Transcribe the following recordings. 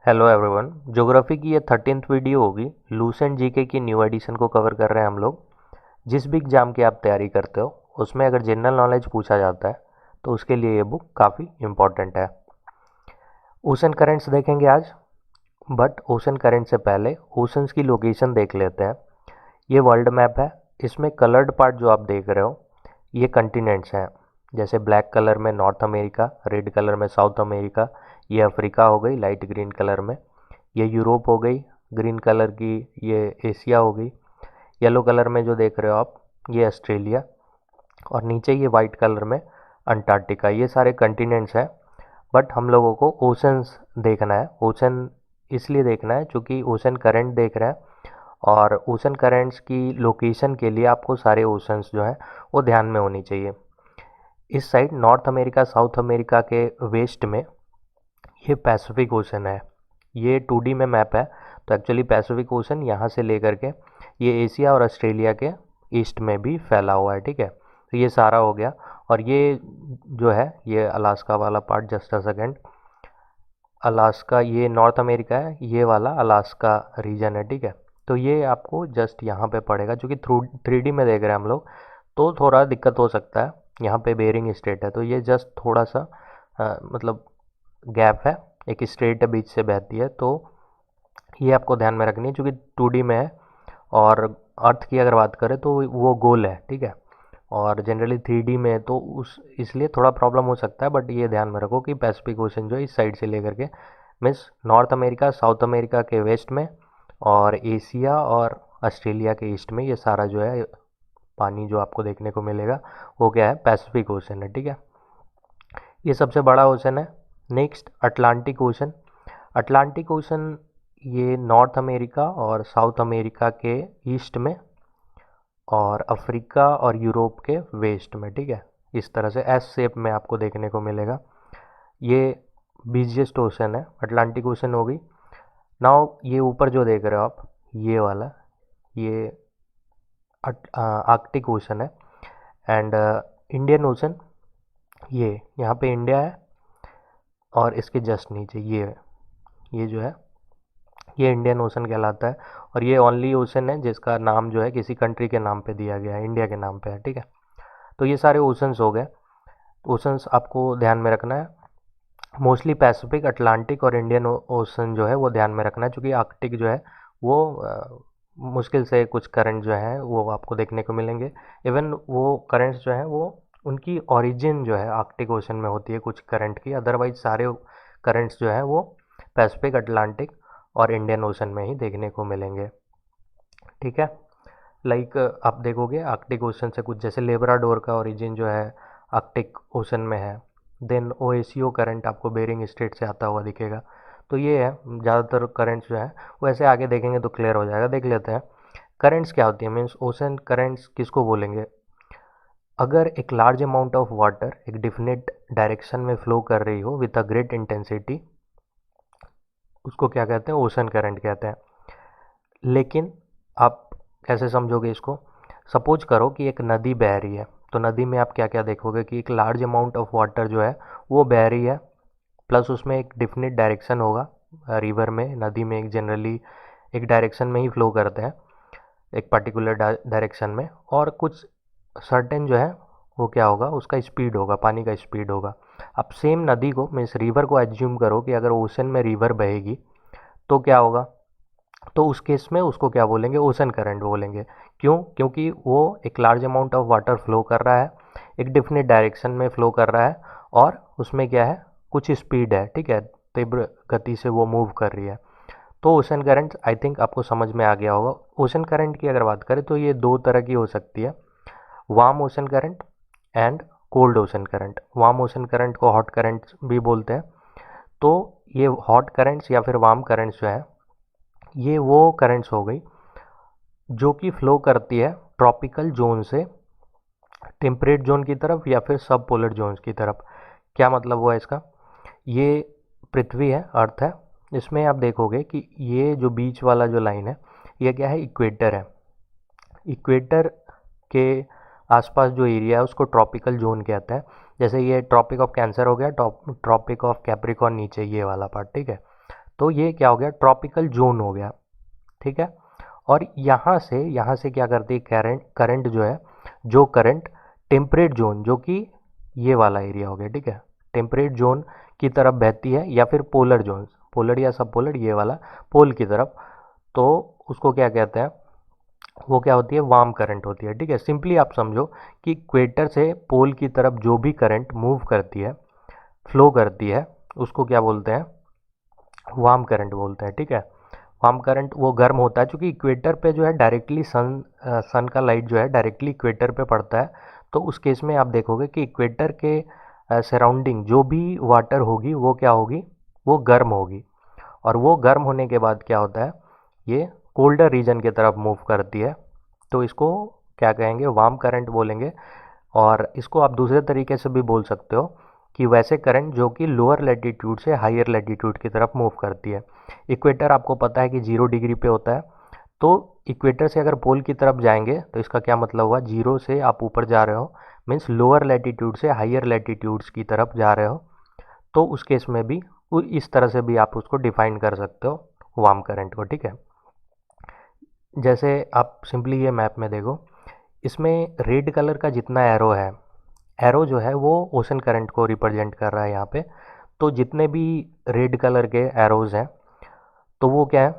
Hello everyone. Geography की ये 13th video होगी। लूसेंट जीके की न्यू एडिशन को कवर कर रहे हैं हम लोग। जिस भी एग्ज़ाम की आप तैयारी करते हो उसमें अगर जनरल नॉलेज पूछा जाता है तो उसके लिए ये बुक काफ़ी इम्पॉर्टेंट है। ओशन करेंट्स देखेंगे आज, बट ओशन करेंट से पहले ओशंस की लोकेशन देख लेते हैं। ये वर्ल्ड मैप है। इसमें कलर्ड पार्ट जो आप देख रहे हो ये कंटिनेंट्स हैं। जैसे ब्लैक कलर में नॉर्थ अमेरिका, रेड कलर में साउथ अमेरिका, ये अफ्रीका हो गई लाइट ग्रीन कलर में, ये यूरोप हो गई ग्रीन कलर की, ये एशिया हो गई, येलो कलर में जो देख रहे हो आप ये ऑस्ट्रेलिया, और नीचे ये वाइट कलर में अंटार्कटिका। ये सारे कंटिनेंट्स हैं। बट हम लोगों को ओशंस देखना है। ओशन इसलिए देखना है क्योंकि ओशन करंट देख रहे हैं, और ओशन करंट्स की लोकेशन के लिए आपको सारे ओशंस जो हैं वो ध्यान में होनी चाहिए। इस side north America south America के वेस्ट में ये पैसिफिक ओशन है। ये 2D में मैप है, तो एक्चुअली पैसिफिक ओशन यहाँ से लेकर के ये एशिया और ऑस्ट्रेलिया के ईस्ट में भी फैला हुआ है। ठीक है, तो ये सारा हो गया। और ये जो है ये अलास्का वाला part, just a second, Alaska ये नॉर्थ अमेरिका है, ये वाला अलास्का रीजन है। ठीक है, तो ये आपको जस्ट यहाँ पे पड़ेगा। क्योंकि 3D में देख रहे हैं हम लोग तो थोड़ा दिक्कत हो सकता है। यहाँ पे बेरिंग स्ट्रेट है, तो ये जस्ट थोड़ा सा मतलब गैप है, एक स्ट्रेट बीच से बहती है, तो ये आपको ध्यान में रखनी है क्योंकि 2D में है। और अर्थ की अगर बात करें तो वो गोल है। ठीक है, और जनरली 3D में है तो उस इसलिए थोड़ा प्रॉब्लम हो सकता है। बट ये ध्यान में रखो कि पैसिफिक ओशन जो है इस साइड से लेकर के means north America south America के वेस्ट में, और एशिया और ऑस्ट्रेलिया के ईस्ट में ये सारा जो है पानी जो आपको देखने को मिलेगा वो क्या है, पैसिफिक ओशन है। ठीक है, ये सबसे बड़ा ओशन है। Next Atlantic ocean. Atlantic ocean ये नॉर्थ अमेरिका और साउथ अमेरिका के ईस्ट में, और अफ्रीका और यूरोप के वेस्ट में। ठीक है, इस तरह से एस शेप में आपको देखने को मिलेगा। ये बिजिएस्ट ओशन है, अटलांटिक ओशन होगी। नाउ ये ऊपर जो देख रहे हो आप ये वाला, ये आर्कटिक ओशन है। एंड इंडियन ओशन, ये यहाँ पे इंडिया है, और इसके जस्ट नीचे ये जो है ये इंडियन ओशन कहलाता है। और ये ओनली ओशन है जिसका नाम जो है किसी कंट्री के नाम पे दिया गया है, इंडिया के नाम पे है। ठीक है, तो ये सारे ओशंस हो गए। ओशंस आपको ध्यान में रखना है। मोस्टली पैसिफिक, अटलांटिक और इंडियन ओशन जो है वो ध्यान में रखना है, क्योंकि आर्कटिक जो है वो मुश्किल से कुछ करंट जो है वो आपको देखने को मिलेंगे। इवन वो करंट्स जो हैं वो उनकी ओरिजिन जो है आर्कटिक ओशन में होती है कुछ करंट की। अदरवाइज सारे करंट्स जो है वो पैसिफिक, अटलांटिक और इंडियन ओशन में ही देखने को मिलेंगे। ठीक है, लाइक आप देखोगे आर्कटिक ओशन से कुछ जैसे लेब्राडोर का ओरिजिन जो है आर्कटिक ओशन में है। देन ओएसियो करंट आपको बेरिंग स्ट्रेट से आता हुआ दिखेगा। तो ये है, ज़्यादातर करंट्स जो है वो ऐसे आगे देखेंगे तो क्लियर हो जाएगा। देख लेते हैं करंट्स क्या होती है, मीन्स ओशन करंट्स किसको बोलेंगे। अगर एक लार्ज अमाउंट ऑफ वाटर एक डिफिनिट डायरेक्शन में फ्लो कर रही हो विद अ ग्रेट इंटेंसिटी, उसको क्या कहते हैं, ओशन करंट कहते हैं। लेकिन आप कैसे समझोगे इसको। सपोज करो कि एक नदी बह रही है, तो नदी में आप क्या क्या देखोगे कि एक लार्ज अमाउंट ऑफ वाटर जो है वो बह रही है, प्लस उसमें एक डिफिनिट डायरेक्शन होगा। रिवर में, नदी में एक जनरली एक डायरेक्शन में ही फ्लो करते हैं, एक पर्टिकुलर डायरेक्शन में, और कुछ सर्टेन जो है वो क्या होगा, उसका स्पीड होगा, पानी का स्पीड होगा। अब सेम नदी को, मीन्स रिवर को एज्यूम करो कि अगर ओशन में रिवर बहेगी तो क्या होगा, तो उस केस में उसको क्या बोलेंगे, ओशन करंट बोलेंगे। क्यों, क्योंकि वो एक large amount of water flow कर रहा है, एक डिफिनिट डायरेक्शन में फ्लो कर रहा है, और उसमें क्या है, कुछ स्पीड है। ठीक है, तीव्र गति से वो मूव कर रही है। तो ओशन करंट आई थिंक आपको समझ में आ गया होगा। ओशन करंट की अगर बात करें तो ये दो तरह की हो सकती है, warm ocean current and cold ocean current. Warm ocean current को हॉट करंट भी बोलते हैं। तो ये हॉट करंट्स या फिर वार्म करंट्स जो है ये वो करंट्स हो गई जो कि फ्लो करती है ट्रॉपिकल जोन से टेम्परेट जोन की तरफ या फिर सब पोलर जोन्स की तरफ। क्या मतलब हुआ इसका, ये पृथ्वी है, अर्थ है, इसमें आप देखोगे कि ये जो बीच वाला जो लाइन है ये क्या है, इक्वेटर है। इक्वेटर के आसपास जो एरिया है उसको ट्रॉपिकल जोन कहते हैं। जैसे ये ट्रॉपिक ऑफ कैंसर हो गया, ट्रॉपिक ऑफ कैप्रिकॉर्न नीचे ये वाला पार्ट। ठीक है, तो ये क्या हो गया, ट्रॉपिकल जोन हो गया, ठीक है। और यहाँ से क्या करती है करंट, करंट जो है, जो करंट टेम्परेट जोन, जो कि ये वाला एरिया हो गया, ठीक है, टेम्परेट जोन की तरफ बहती है, या फिर पोलर जोन, पोलर या सब पोलर, ये वाला पोल की तरफ, तो उसको क्या कहते हैं, वो क्या होती है, वार्म करंट होती है, ठीक है। सिंपली आप समझो कि इक्वेटर से पोल की तरफ जो भी करंट मूव करती है, फ्लो करती है, उसको क्या बोलते हैं, वार्म करंट बोलते हैं, ठीक है। वार्म करंट वो गर्म होता है, क्योंकि इक्वेटर पे जो है डायरेक्टली सन का लाइट जो है डायरेक्टली इक्वेटर पे पड़ता है। तो उस केस में आप देखोगे कि इक्वेटर के सराउंडिंग जो भी वाटर होगी वो क्या होगी, वो गर्म होगी। और वो गर्म होने के बाद क्या होता है, ये कोल्डर रीजन की तरफ मूव करती है, तो इसको क्या कहेंगे, वार्म करंट बोलेंगे। और इसको आप दूसरे तरीके से भी बोल सकते हो कि वैसे करंट जो कि लोअर लैटिट्यूड से हायर लैटिट्यूड की तरफ मूव करती है। इक्वेटर आपको पता है कि 0 डिग्री पे होता है, तो इक्वेटर से अगर पोल की तरफ जाएंगे तो इसका क्या मतलब हुआ, 0 से आप ऊपर जा रहे हो, मीन्स लोअर लैटिट्यूड से हायर लैटिट्यूड्स की तरफ जा रहे हो। तो उस केस में भी इस तरह से भी आप उसको डिफाइन कर सकते हो, वार्म करंट को, ठीक है। जैसे आप सिंपली ये मैप में देखो, इसमें रेड कलर का जितना एरो है, एरो जो है वो ओशन करंट को रिप्रेजेंट कर रहा है यहाँ पे। तो जितने भी रेड कलर के एरोज हैं, तो वो क्या है,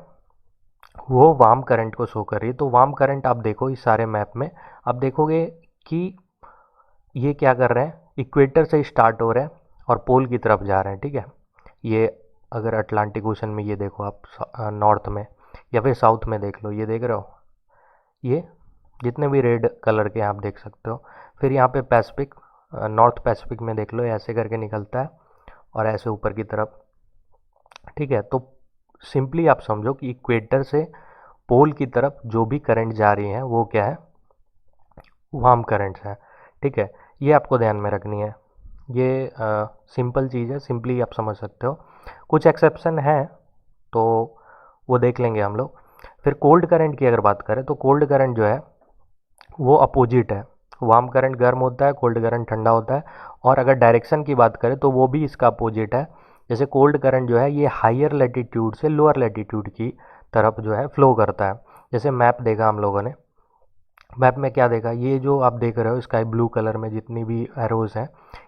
वो वार्म करंट को शो कर रही है। तो वार्म करंट आप देखो इस सारे मैप में, आप देखोगे कि ये क्या कर रहे हैं, इक्वेटर से स्टार्ट हो रहे हैं और पोल की तरफ जा रहे हैं, ठीक है। ये अगर अटलांटिक ओशन में ये देखो आप, नॉर्थ में या फिर साउथ में देख लो, ये देख रहे हो, ये जितने भी रेड कलर के आप देख सकते हो। फिर यहाँ पे पैसिफिक, नॉर्थ पैसिफिक में देख लो, ऐसे करके निकलता है और ऐसे ऊपर की तरफ, ठीक है। तो सिंपली आप समझो कि इक्वेटर से पोल की तरफ जो भी करंट जा रही है वो क्या है, वार्म करंट्स है, ठीक है। ये आपको ध्यान में रखनी है, ये सिंपल चीज़ है, सिंपली आप समझ सकते हो। कुछ एक्सेप्शन है तो वो देख लेंगे हम लोग। फिर कोल्ड करंट की अगर बात करें तो कोल्ड करंट जो है वो अपोजिट है, वार्म करंट गर्म होता है, कोल्ड करंट ठंडा होता है। और अगर डायरेक्शन की बात करें तो वो भी इसका अपोजिट है। जैसे कोल्ड करंट जो है ये हायर लैटिट्यूड से लोअर लैटिट्यूड की तरफ जो है फ्लो करता है। जैसे मैप देखा हम लोगों ने, मैप में क्या देखा, ये जो आप देख रहे हो स्काई ब्लू कलर में जितनी भी एरोज हैं,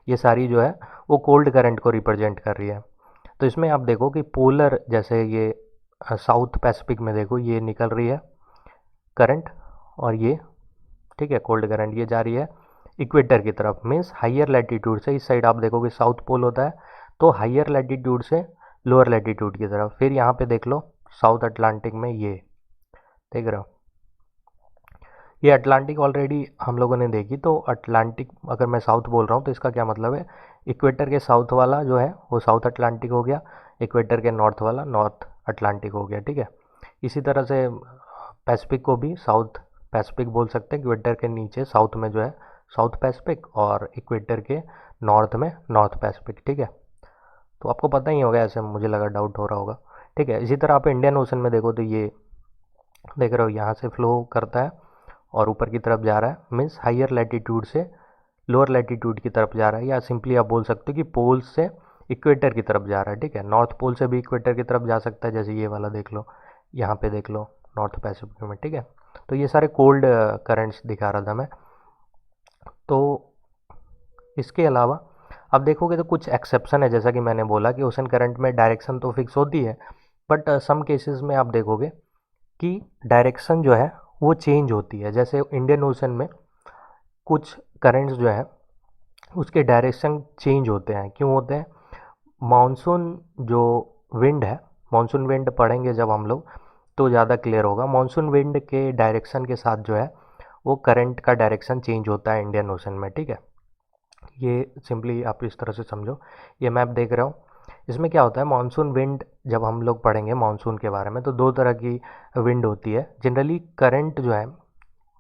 ये सारी जो है वो कोल्ड करंट को रिप्रेजेंट कर रही है। तो इसमें आप देखो कि पोलर, जैसे ये साउथ पैसिफिक में देखो ये निकल रही है करंट, और ये, ठीक है, कोल्ड करंट ये जा रही है इक्वेटर की तरफ, मीन्स हायर लैटिट्यूड से। इस साइड आप देखोगे साउथ पोल होता है, तो हायर लैटिट्यूड से लोअर लैटिट्यूड की तरफ। फिर यहाँ पे देख लो साउथ अटलांटिक में, ये देख रहे हो, ये अटलांटिक ऑलरेडी हम लोगों ने देखी। तो अटलांटिक अगर मैं साउथ बोल रहा हूँ तो इसका क्या मतलब है, इक्वेटर के साउथ वाला जो है वो साउथ अटलांटिक हो गया, इक्वेटर के नॉर्थ वाला नॉर्थ अटलांटिक हो गया, ठीक है। इसी तरह से पैसिफिक को भी साउथ पैसिफिक बोल सकते हैं, इक्वेटर के नीचे साउथ में जो है साउथ पैसिफिक, और इक्वेटर के नॉर्थ में नॉर्थ पैसिफिक, ठीक है। तो आपको पता ही होगा, ऐसे मुझे लगा डाउट हो रहा होगा, ठीक है। इसी तरह आप इंडियन ओशन में देखो तो ये देख रहे हो यहाँ से फ्लो करता है और ऊपर की तरफ जा रहा है, मीन्स हायर लैटिट्यूड से लोअर लैटिट्यूड की तरफ जा रहा है। या सिंपली आप बोल सकते हो कि पोल से इक्वेटर की तरफ जा रहा है, ठीक है। नॉर्थ पोल से भी इक्वेटर की तरफ जा सकता है, जैसे ये वाला देख लो, यहाँ पे देख लो नॉर्थ पैसिफिक में, ठीक है। तो ये सारे कोल्ड करंट्स दिखा रहा था मैं। तो इसके अलावा आप देखोगे तो कुछ एक्सेप्शन है, जैसा कि मैंने बोला कि ओशन करंट में डायरेक्शन तो फिक्स होती है, बट सम केसेस में आप देखोगे कि डायरेक्शन जो है वो चेंज होती है। जैसे इंडियन ओशन में कुछ करंट्स जो है उसके डायरेक्शन चेंज होते हैं। क्यों होते हैं, मानसून जो विंड है, मानसून विंड पढ़ेंगे जब हम लोग तो ज़्यादा क्लियर होगा। मानसून विंड के डायरेक्शन के साथ जो है वो करंट का डायरेक्शन चेंज होता है इंडियन ओशन में, ठीक है। ये सिंपली आप इस तरह से समझो। ये मैप देख रहे हो, इसमें क्या होता है, मानसून विंड जब हम लोग पढ़ेंगे मानसून के बारे में तो दो तरह की विंड होती है। जनरली करंट जो है,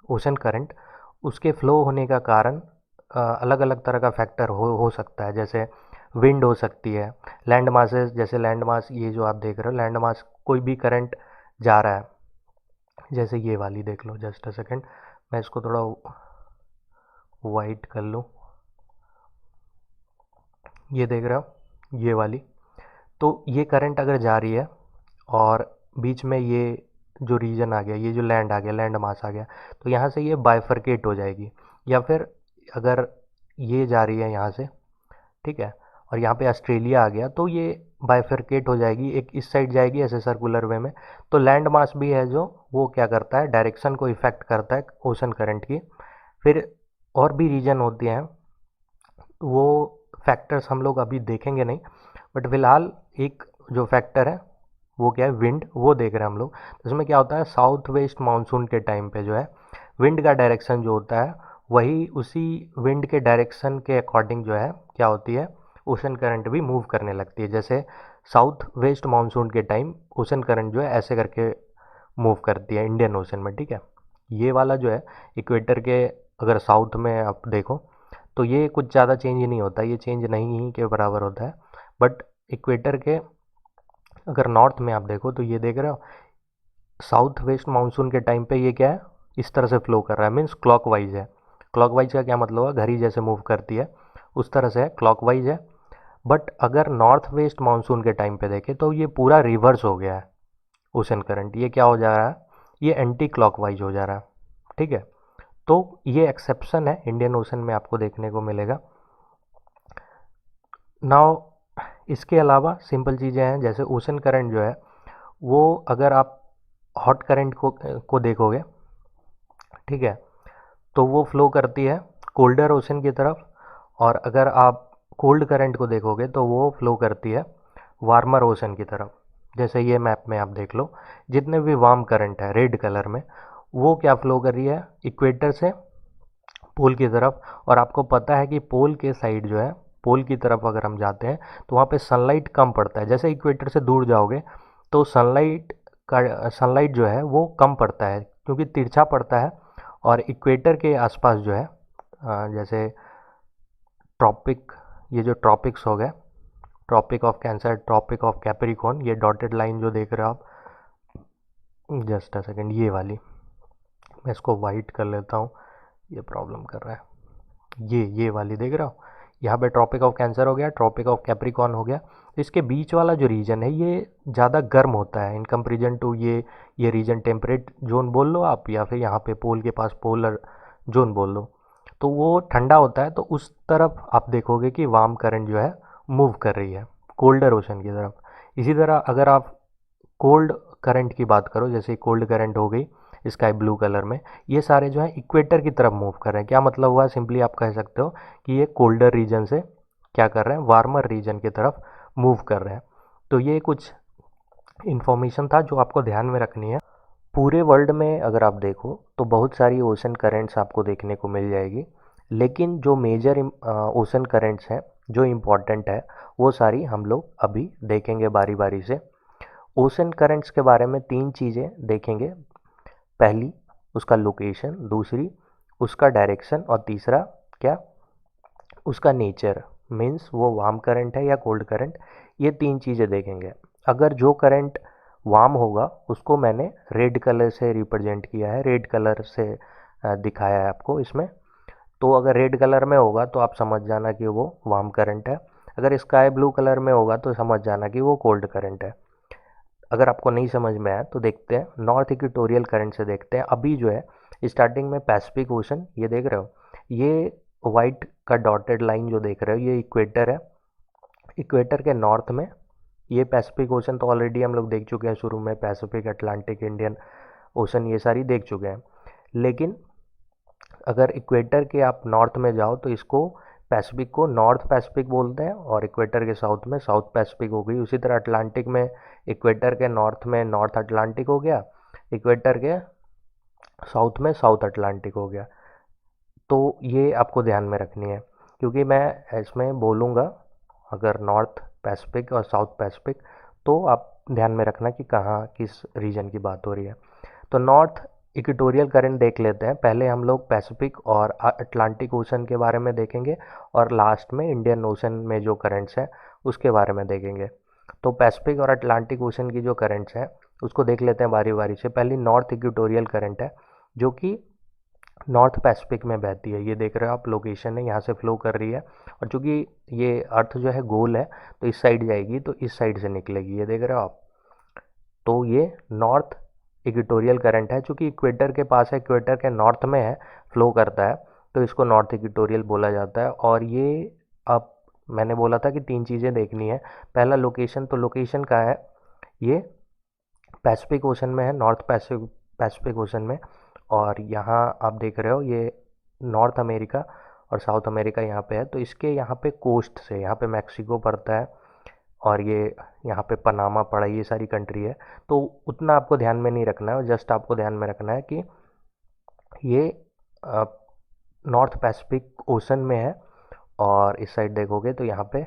ओशन करंट, उसके फ्लो होने का कारण अलग अलग तरह का फैक्टर हो सकता है। जैसे विंड हो सकती है, लैंड मासेस, जैसे लैंड मास, ये जो आप देख रहे हो लैंड मास, कोई भी करंट जा रहा है, जैसे ये वाली देख लो, जस्ट अ सेकेंड, मैं इसको थोड़ा वाइट कर लूँ, ये देख रहे हो ये वाली। तो ये करंट अगर जा रही है और बीच में ये जो रीजन आ गया, ये जो लैंड आ गया, लैंड मास आ गया, तो यहाँ से ये बाइफरकेट हो जाएगी। या फिर अगर ये जा रही है यहाँ से, ठीक है, और यहाँ पे ऑस्ट्रेलिया आ गया, तो ये बाइफरकेट हो जाएगी, एक इस साइड जाएगी ऐसे सर्कुलर वे में। तो लैंड मास भी है जो, वो क्या करता है, डायरेक्शन को इफेक्ट करता है ओशन करंट की। फिर और भी रीजन होते हैं, वो फैक्टर्स हम लोग अभी देखेंगे नहीं, बट फिलहाल एक जो फैक्टर है वो क्या है, विंड, वो देख रहे हैं हम लोग। तो इसमें क्या होता है, साउथ वेस्ट मानसून के टाइम पे जो है विंड का डायरेक्शन जो होता है, वही उसी विंड के डायरेक्शन के अकॉर्डिंग जो है क्या होती है, ओशन करंट भी मूव करने लगती है। जैसे साउथ वेस्ट मानसून के टाइम ओशन करंट जो है ऐसे करके मूव करती है इंडियन ओशन में, ठीक है। ये वाला जो है इक्वेटर के, अगर साउथ में आप देखो तो ये कुछ ज़्यादा चेंज नहीं होता, ये चेंज नहीं ही के बराबर होता है। बट इक्वेटर के अगर नॉर्थ में आप देखो तो ये देख रहे हो, साउथ वेस्ट मानसून के टाइम पे ये क्या है, इस तरह से फ्लो कर रहा है, मीन्स क्लॉकवाइज है। क्लॉकवाइज का क्या मतलब है, घड़ी जैसे मूव करती है उस तरह से है, क्लॉकवाइज है। बट अगर नॉर्थ वेस्ट मानसून के टाइम पे देखें तो ये पूरा रिवर्स हो गया है ओशन करंट, ये क्या हो जा रहा है, ये एंटी क्लॉकवाइज हो जा रहा है, ठीक है। तो ये एक्सेप्शन है इंडियन ओशन में आपको देखने को मिलेगा। नाउ इसके अलावा सिंपल चीज़ें हैं, जैसे ओशन करंट जो है वो, अगर आप हॉट करंट को देखोगे, ठीक है, तो वो फ्लो करती है कोल्डर ओशन की तरफ। और अगर आप कोल्ड करंट को देखोगे तो वो फ्लो करती है वार्मर ओशन की तरफ। जैसे ये मैप में आप देख लो, जितने भी वार्म करंट है रेड कलर में, वो क्या फ्लो कर रही है इक्वेटर से पोल की तरफ। और आपको पता है कि पोल के साइड जो है, पोल की तरफ अगर हम जाते हैं तो वहाँ पे सनलाइट कम पड़ता है। जैसे इक्वेटर से दूर जाओगे तो सनलाइट जो है वो कम पड़ता है, क्योंकि तिरछा पड़ता है। और इक्वेटर के आसपास जो है, जैसे ट्रॉपिक, ये जो ट्रॉपिक्स हो गए, Tropic of Cancer, Tropic of Capricorn, ये डॉटेड लाइन जो देख रहे हो आप, जस्ट अ सेकेंड, ये वाली, मैं इसको वाइट कर लेता हूँ, ये प्रॉब्लम कर रहा है। ये वाली देख रहे हो, यहाँ पे ट्रॉपिक ऑफ कैंसर हो गया, ट्रॉपिक ऑफ कैप्रिकॉर्न हो गया। तो इसके बीच वाला जो रीजन है ये ज़्यादा गर्म होता है इन कंपेरिजन टू ये रीजन, टेम्परेट जोन बोल लो आप, या फिर यहाँ पे पोल के पास पोलर जोन बोल लो, तो वो ठंडा होता है। तो उस तरफ आप देखोगे कि वार्म करंट जो है मूव कर रही है कोल्डर ओशन की तरफ। इसी तरह अगर आप कोल्ड करंट की बात करो, जैसे कोल्ड करंट हो गई स्काई ब्लू कलर में, ये सारे जो है इक्वेटर की तरफ मूव कर रहे हैं। क्या मतलब हुआ, सिंपली आप कह सकते हो कि ये कोल्डर रीजन से क्या कर रहे हैं, वार्मर रीजन की तरफ मूव कर रहे हैं। तो ये कुछ इन्फॉर्मेशन था जो आपको ध्यान में रखनी है। पूरे वर्ल्ड में अगर आप देखो तो बहुत सारी ओशन करेंट्स आपको देखने को मिल जाएगी, लेकिन जो मेजर ओशन करेंट्स हैं जो इम्पोर्टेंट है, वो सारी हम लोग अभी देखेंगे बारी बारी से। ओशन करंट्स के बारे में तीन चीज़ें देखेंगे। पहली उसका लोकेशन, दूसरी उसका डायरेक्शन, और तीसरा क्या, उसका नेचर, मीन्स वो वार्म करंट है या कोल्ड करंट। ये तीन चीज़ें देखेंगे। अगर जो करंट वार्म होगा उसको मैंने रेड कलर से रिप्रेजेंट किया है, रेड कलर से दिखाया है आपको इसमें। तो अगर रेड कलर में होगा तो आप समझ जाना कि वो वार्म करंट है। अगर स्काई ब्लू कलर में होगा तो समझ जाना कि वो कोल्ड करंट है। अगर आपको नहीं समझ में आया तो देखते हैं नॉर्थ इक्वेटोरियल करंट से देखते हैं। अभी जो है स्टार्टिंग में पैसिफिक ओशन, ये देख रहे हो, ये वाइट का डॉटेड लाइन जो देख रहे हो ये इक्वेटर है। इक्वेटर के नॉर्थ में ये पैसिफिक ओशन तो ऑलरेडी हम लोग देख चुके हैं शुरू में, पैसिफिक, अटलांटिक, इंडियन ओशन, ये सारी देख चुके हैं। लेकिन अगर इक्वेटर के आप नॉर्थ में जाओ तो इसको, पैसिफिक को नॉर्थ पैसिफिक बोलते हैं, और इक्वेटर के साउथ में साउथ पैसिफिक हो गई। उसी तरह अटलांटिक में इक्वेटर के नॉर्थ में नॉर्थ अटलांटिक हो गया, इक्वेटर के साउथ में साउथ अटलांटिक हो गया। तो ये आपको ध्यान में रखनी है, क्योंकि मैं इसमें बोलूँगा अगर नॉर्थ पैसिफिक और साउथ पैसिफिक, तो आप ध्यान में रखना कि कहाँ किस रीजन की बात हो रही है। तो नॉर्थ इक्वेटोरियल करंट देख लेते हैं। पहले हम लोग पैसिफिक और अटलांटिक ओशन के बारे में देखेंगे, और लास्ट में इंडियन ओशन में जो करंट्स हैं उसके बारे में देखेंगे। तो पैसिफिक और अटलांटिक ओशन की जो करंट्स हैं उसको देख लेते हैं बारी बारी से। पहली नॉर्थ इक्वेटोरियल करंट है जो कि नॉर्थ पैसिफिक में बहती है। ये देख रहे हो आप, लोकेशन है, यहाँ से फ्लो कर रही है। और चूँकि ये अर्थ जो है गोल है तो इस साइड जाएगी, तो इस साइड से निकलेगी, ये देख रहे हो आप। तो ये नॉर्थ इक्वेटोरियल करंट है, चूँकि इक्वेटर के पास है, इक्वेटर के नॉर्थ में है, फ्लो करता है, तो इसको नॉर्थ इक्वेटोरियल बोला जाता है। और ये अब मैंने बोला था कि 3 चीज़ें देखनी है। पहला लोकेशन, तो लोकेशन का है ये पैसिफिक ओशन में है, नॉर्थ पैसिफिक ओशन में। और यहाँ आप देख रहे हो ये नॉर्थ अमेरिका और साउथ अमेरिका यहाँ पे है। तो इसके यहाँ पे कोस्ट से, यहाँ पे मैक्सिको पड़ता है और ये यहाँ पे पनामा पड़ा है, ये सारी कंट्री है। तो उतना आपको ध्यान में नहीं रखना है, जस्ट आपको ध्यान में रखना है कि ये नॉर्थ पैसिफिक ओशन में है। और इस साइड देखोगे तो यहाँ पे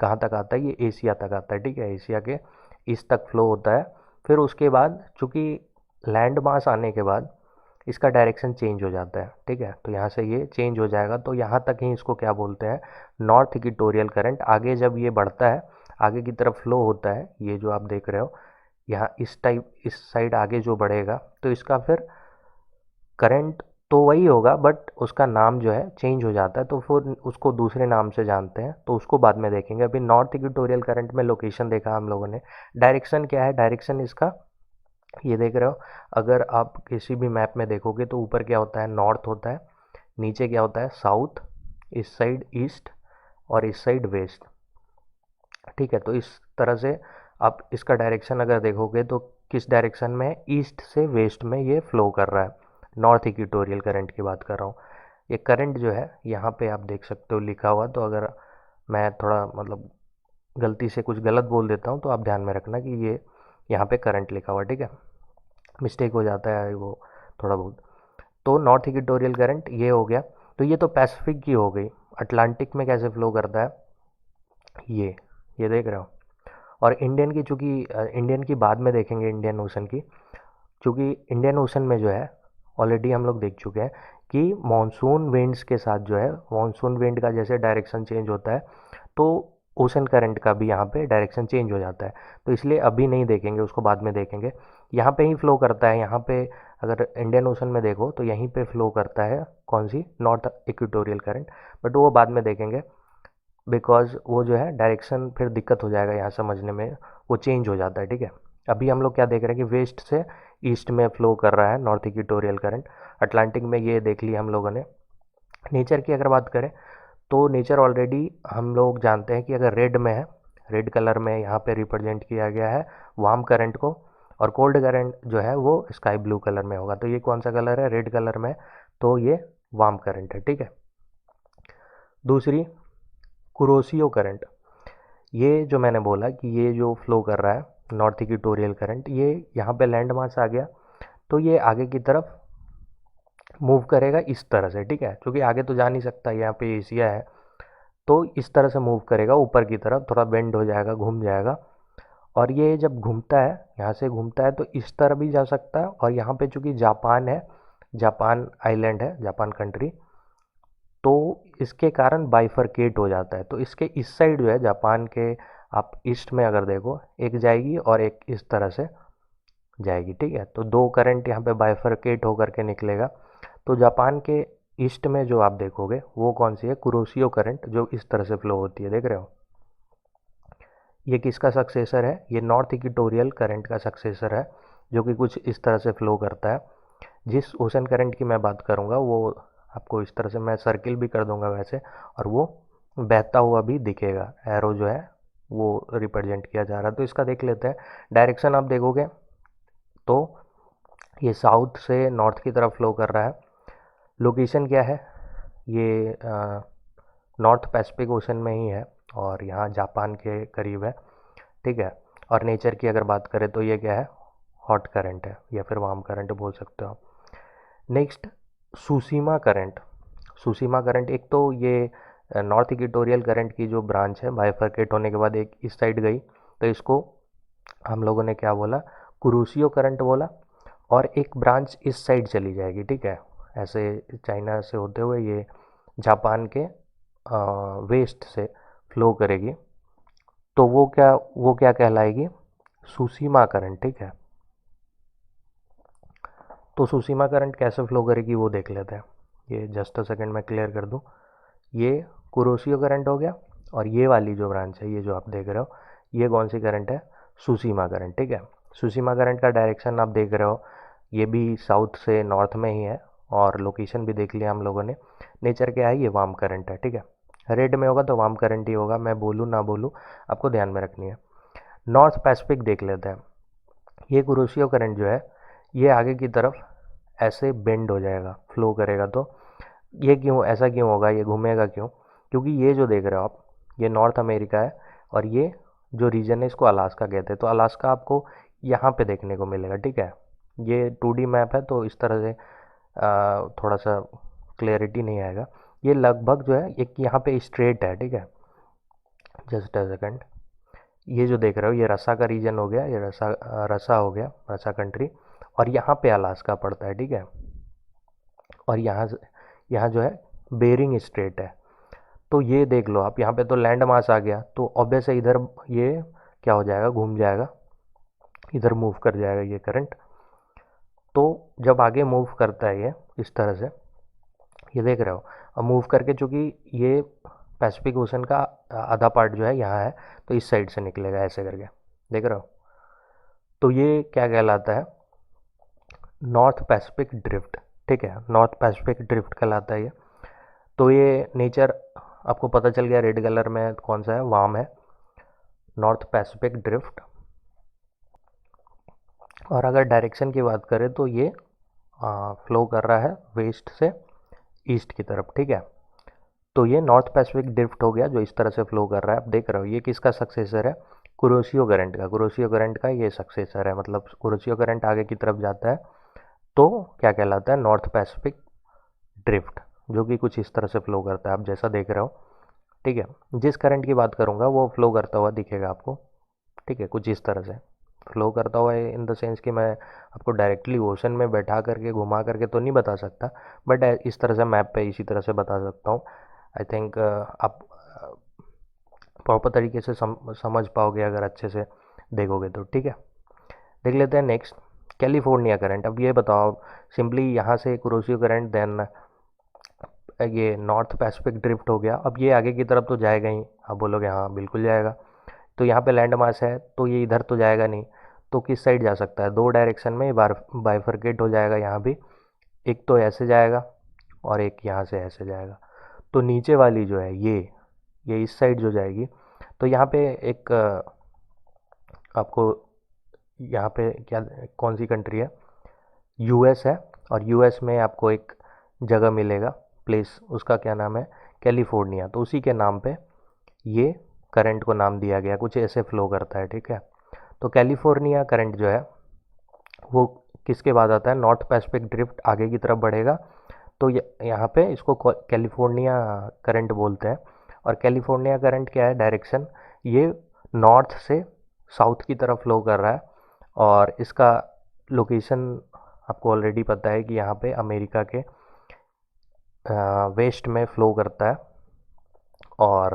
कहाँ तक आता है, ये एशिया तक आता है, ठीक है, एशिया के ईस्ट तक फ्लो होता है। फिर उसके बाद चूँकि लैंड मास आने के बाद इसका डायरेक्शन चेंज हो जाता है, ठीक है, तो यहाँ से ये चेंज हो जाएगा। तो यहाँ तक ही इसको क्या बोलते हैं, नॉर्थ इक्वेटोरियल करंट। आगे जब ये बढ़ता है, आगे की तरफ फ्लो होता है, ये जो आप देख रहे हो यहाँ इस साइड आगे जो बढ़ेगा, तो इसका फिर करंट तो वही होगा, बट उसका नाम जो है चेंज हो जाता है, तो फिर उसको दूसरे नाम से जानते हैं, तो उसको बाद में देखेंगे। अभी नॉर्थ इक्वेटोरियल करंट में लोकेशन देखा हम लोगों ने। डायरेक्शन क्या है, डायरेक्शन इसका ये देख रहे हो, अगर आप किसी भी मैप में देखोगे तो ऊपर क्या होता है, नॉर्थ होता है, नीचे क्या होता है, साउथ, इस साइड ईस्ट और इस साइड वेस्ट, ठीक है। तो इस तरह से आप इसका डायरेक्शन अगर देखोगे तो किस डायरेक्शन में, ईस्ट से वेस्ट में ये फ्लो कर रहा है। नॉर्थ इक्वेटोरियल करंट की बात कर रहा हूँ। ये करंट जो है यहाँ पे आप देख सकते हो लिखा हुआ, तो अगर मैं थोड़ा मतलब गलती से कुछ गलत बोल देता हूँ तो आप ध्यान में रखना कि ये यहाँ पे करंट लिखा हुआ है, ठीक है, मिस्टेक हो जाता है वो थोड़ा बहुत। तो नॉर्थ इक्वेटोरियल करंट ये हो गया। तो ये तो पैसिफिक की हो गई। अटलांटिक में कैसे फ्लो करता है, ये देख रहे हो। और इंडियन की, चूँकि इंडियन की बाद में देखेंगे, इंडियन ओशन की, चूँकि इंडियन ओशन में जो है ऑलरेडी हम लोग देख चुके हैं कि मॉनसून विंड्स के साथ जो है, मॉनसून विंड का जैसे डायरेक्शन चेंज होता है, तो ओशन करंट का भी यहाँ पे डायरेक्शन चेंज हो जाता है। तो इसलिए अभी नहीं देखेंगे, उसको बाद में देखेंगे। यहाँ पे ही फ्लो करता है, यहाँ पे अगर इंडियन ओशन में देखो तो यहीं पे फ्लो करता है, कौन सी, नॉर्थ इक्वेटोरियल करंट, बट वो बाद में देखेंगे, बिकॉज वो जो है डायरेक्शन फिर दिक्कत हो जाएगा यहाँ समझने में, वो चेंज हो जाता है, ठीक है। अभी हम लोग क्या देख रहे हैं कि वेस्ट से ईस्ट में फ्लो कर रहा है नॉर्थ इक्वेटोरियल करंट। अटलांटिक में ये देख लिया हम लोगों ने। नेचर की अगर बात करें तो नेचर ऑलरेडी हम लोग जानते हैं कि अगर रेड में है, रेड कलर में यहाँ पे रिप्रेजेंट किया गया है वार्म करंट को, और कोल्ड करंट जो है वो स्काई ब्लू कलर में होगा। तो ये कौन सा कलर है, रेड कलर में, तो ये वार्म करंट है, ठीक है। दूसरी, कुरोसियो करंट, ये जो मैंने बोला कि ये जो फ्लो कर रहा है नॉर्थ इक्वेटोरियल करंट, ये यहाँ पे लैंड मास आ गया, तो ये आगे की तरफ मूव करेगा इस तरह से, ठीक है, क्योंकि आगे तो जा नहीं सकता, यहाँ पे एशिया है, तो इस तरह से मूव करेगा ऊपर की तरफ, थोड़ा बेंड हो जाएगा, घूम जाएगा। और ये जब घूमता है, यहाँ से घूमता है, तो इस तरह भी जा सकता है। और यहाँ पे चूँकि जापान है, जापान आइलैंड है, जापान कंट्री, तो इसके कारण बाइफरकेट हो जाता है। तो इसके इस साइड जो है जापान के, आप ईस्ट में अगर देखो, एक जाएगी और एक इस तरह से जाएगी, ठीक है। तो दो करंट यहाँ पे बाइफरकेट होकर के निकलेगा। तो जापान के ईस्ट में जो आप देखोगे वो कौन सी है, कुरोसियो करंट, जो इस तरह से फ्लो होती है, देख रहे हो। ये किसका सक्सेसर है, ये नॉर्थ इक्वेटोरियल करंट का सक्सेसर है, जो कि कुछ इस तरह से फ्लो करता है। जिस ओशन करंट की मैं बात करूँगा वो आपको इस तरह से मैं सर्किल भी कर दूंगा वैसे, और वो बहता हुआ भी दिखेगा, एरो जो है वो रिप्रेजेंट किया जा रहा है। तो इसका देख लेते हैं। डायरेक्शन आप देखोगे तो ये साउथ से नॉर्थ की तरफ फ्लो कर रहा है। लोकेशन क्या है, ये नॉर्थ पैसिफिक ओशन में ही है और यहाँ जापान के करीब है, ठीक है। और नेचर की अगर बात करें तो ये क्या है, हॉट करंट है या फिर वार्म करंट बोल सकते हो आप। नेक्स्ट, सुसीमा करंट। सुसीमा करंट, एक तो ये नॉर्थ इक्वेटोरियल करंट की जो ब्रांच है, बाइफरकेट होने के बाद एक इस साइड गई, तो इसको हम लोगों ने क्या बोला, कुरोसियो करंट बोला। और एक ब्रांच इस साइड चली जाएगी, ठीक है, ऐसे चाइना से होते हुए ये जापान के वेस्ट से फ्लो करेगी, तो वो क्या कहलाएगी, सुसीमा करंट, ठीक है। तो सुसीमा करंट कैसे फ्लो करेगी वो देख लेते हैं। ये जस्ट अ सेकंड में क्लियर कर दूं। ये कुरोसियो करंट हो गया, और ये वाली जो ब्रांच है, ये जो आप देख रहे हो, ये कौन सी करंट है, सुसीमा करंट, ठीक है। सुशीमा करंट का डायरेक्शन आप देख रहे हो, ये भी साउथ से नॉर्थ में ही है, और लोकेशन भी देख लिया हम लोगों ने। नेचर क्या है, ये वार्म करंट है, ठीक है। रेड में होगा तो वार्म करंट ही होगा, मैं बोलूँ ना बोलूँ आपको ध्यान में रखनी है। नॉर्थ पैसिफिक देख लेते हैं। ये कुरोशियो करंट जो है, ये आगे की तरफ ऐसे बेंड हो जाएगा, फ्लो करेगा। तो ये क्यों ऐसा क्यों होगा, ये घूमेगा क्यों? क्योंकि ये जो देख रहे हो आप, ये नॉर्थ अमेरिका है, और ये जो रीजन है इसको अलास्का कहते हैं। तो अलास्का आपको यहाँ पे देखने को मिलेगा, ठीक है। ये 2D मैप है तो इस तरह से थोड़ा सा क्लियरिटी नहीं आएगा। ये लगभग जो है एक यहाँ पे स्ट्रेट है, ठीक है। जस्ट अ सेकंड, ये जो देख रहे हो ये रसा का रीजन हो गया, ये रसा हो गया, रसा कंट्री, और यहाँ पे अलास्का पड़ता है, ठीक है। और यहाँ जो है बेरिंग स्ट्रेट है। तो ये देख लो आप, यहाँ पे तो लैंड मास आ गया, तो ऑब्वियस है इधर ये क्या हो जाएगा, घूम जाएगा, इधर मूव कर जाएगा ये करंट। तो जब आगे मूव करता है ये इस तरह से, ये देख रहे हो, अब मूव करके चूँकि ये पैसिफिक ओशन का आधा पार्ट जो है यहाँ है, तो इस साइड से निकलेगा ऐसे करके, देख रहे हो। तो ये क्या कहलाता है, नॉर्थ पैसिफिक ड्रिफ्ट, ठीक है। नॉर्थ पैसिफिक ड्रिफ्ट कहलाता है ये। तो ये नेचर आपको पता चल गया, रेड कलर में कौन सा है, वार्म है, नॉर्थ पैसिफिक ड्रिफ्ट। और अगर डायरेक्शन की बात करें तो ये फ्लो कर रहा है वेस्ट से ईस्ट की तरफ, ठीक है। तो ये नॉर्थ पैसिफिक ड्रिफ्ट हो गया जो इस तरह से फ्लो कर रहा है। आप देख रहे हो ये किसका सक्सेसर है, कुरोशियो करंट का। कुरोशियो करंट का ये सक्सेसर है, मतलब कुरोशियो करंट आगे की तरफ जाता है तो क्या कहलाता है, नॉर्थ पैसिफिक ड्रिफ्ट, जो कि कुछ इस तरह से फ्लो करता है, आप जैसा देख रहे हो, ठीक है। जिस करंट की बात करूँगा वो फ्लो करता हुआ दिखेगा आपको, ठीक है, कुछ इस तरह से फ्लो करता हुआ इन द सेंस कि मैं आपको डायरेक्टली ओशन में बैठा करके घुमा करके तो नहीं बता सकता, बट इस तरह से मैप पे इसी तरह से बता सकता हूँ। आई थिंक आप प्रॉपर तरीके से समझ पाओगे अगर अच्छे से देखोगे तो, ठीक है। देख लेते हैं नेक्स्ट, कैलिफोर्निया करंट। अब ये बताओ सिंपली, यहाँ से कुरोशियो करंट, देन ये नॉर्थ पैसिफिक ड्रिफ्ट हो गया। अब ये आगे की तरफ तो जाएगा ही, आप बोलोगे हाँ बिल्कुल जाएगा। तो यहाँ पे लैंड मास है तो ये इधर तो जाएगा नहीं, तो किस साइड जा सकता है, दो डायरेक्शन में बाइफरकेट हो जाएगा यहाँ भी। एक तो ऐसे जाएगा और एक यहाँ से ऐसे जाएगा। तो नीचे वाली जो है ये इस साइड जो जाएगी, तो यहाँ पे एक आपको यहाँ पे क्या, कौन सी कंट्री है, यूएस है। और यूएस में आपको एक जगह मिलेगा, प्लेस, उसका क्या नाम है, कैलिफोर्निया। तो उसी के नाम पे ये करंट को नाम दिया गया, कुछ ऐसे फ्लो करता है, ठीक है। तो कैलिफोर्निया करंट जो है वो किसके बाद आता है, नॉर्थ पैसिफिक ड्रिफ्ट आगे की तरफ बढ़ेगा, तो यहाँ पे इसको कैलिफोर्निया करंट बोलते हैं। और कैलिफोर्निया करंट क्या है, डायरेक्शन ये नॉर्थ से साउथ की तरफ फ्लो कर रहा है, और इसका लोकेशन आपको ऑलरेडी पता है कि यहाँ पे अमेरिका के वेस्ट में फ्लो करता है, और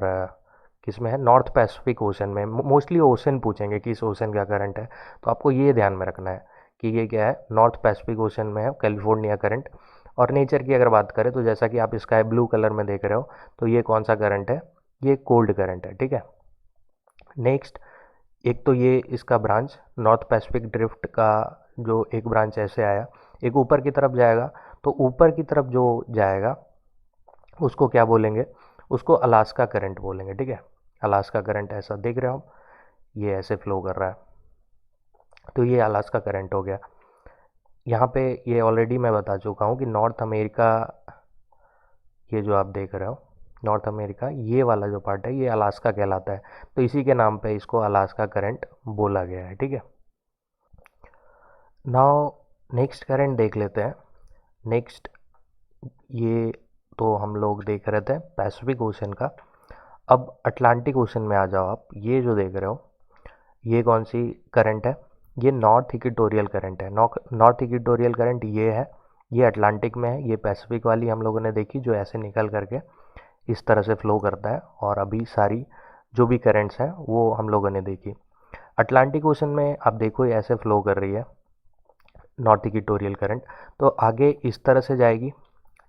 किस में है, नॉर्थ पैसिफिक ओशन में। मोस्टली ओशन पूछेंगे कि इस ओशन का करंट है, तो आपको ये ध्यान में रखना है कि ये क्या है, नॉर्थ पैसिफिक ओशन में है कैलिफोर्निया करंट। और नेचर की अगर बात करें तो जैसा कि आप स्काई ब्लू कलर में देख रहे हो, तो ये कौन सा करंट है, ये कोल्ड करंट है, ठीक है। नेक्स्ट, एक तो ये इसका ब्रांच नॉर्थ पैसिफिक ड्रिफ्ट का जो एक ब्रांच ऐसे आया, एक ऊपर की तरफ जाएगा, तो ऊपर की तरफ जो जाएगा उसको क्या बोलेंगे, उसको अलास्का करंट बोलेंगे, ठीक है। अलास्का करंट ऐसा देख रहे हो आप, ये ऐसे फ्लो कर रहा है, तो ये अलास्का करंट हो गया। यहाँ पे ये ऑलरेडी मैं बता चुका हूँ कि नॉर्थ अमेरिका, ये जो आप देख रहे हो नॉर्थ अमेरिका, ये वाला जो पार्ट है ये अलास्का कहलाता है, तो इसी के नाम पे इसको अलास्का करंट बोला गया है, ठीक है। नाउ नेक्स्ट करंट देख लेते हैं। नेक्स्ट, ये तो हम लोग देख रहे थे पैसिफिक ओशन का। अब अटलांटिक ओशन में आ जाओ आप, ये जो देख रहे हो ये कौन सी करंट है, ये नॉर्थ इक्वेटोरियल करंट है। नॉर्थ इक्वेटोरियल करंट ये है, ये अटलांटिक में है। ये पैसिफिक वाली हम लोगों ने देखी जो ऐसे निकल करके इस तरह से फ्लो करता है, और अभी सारी जो भी करंट्स हैं वो हम लोगों ने देखी। अटलांटिक ओशन में आप देखो ये ऐसे फ्लो कर रही है नॉर्थ इक्वेटोरियल करंट, तो आगे इस तरह से जाएगी,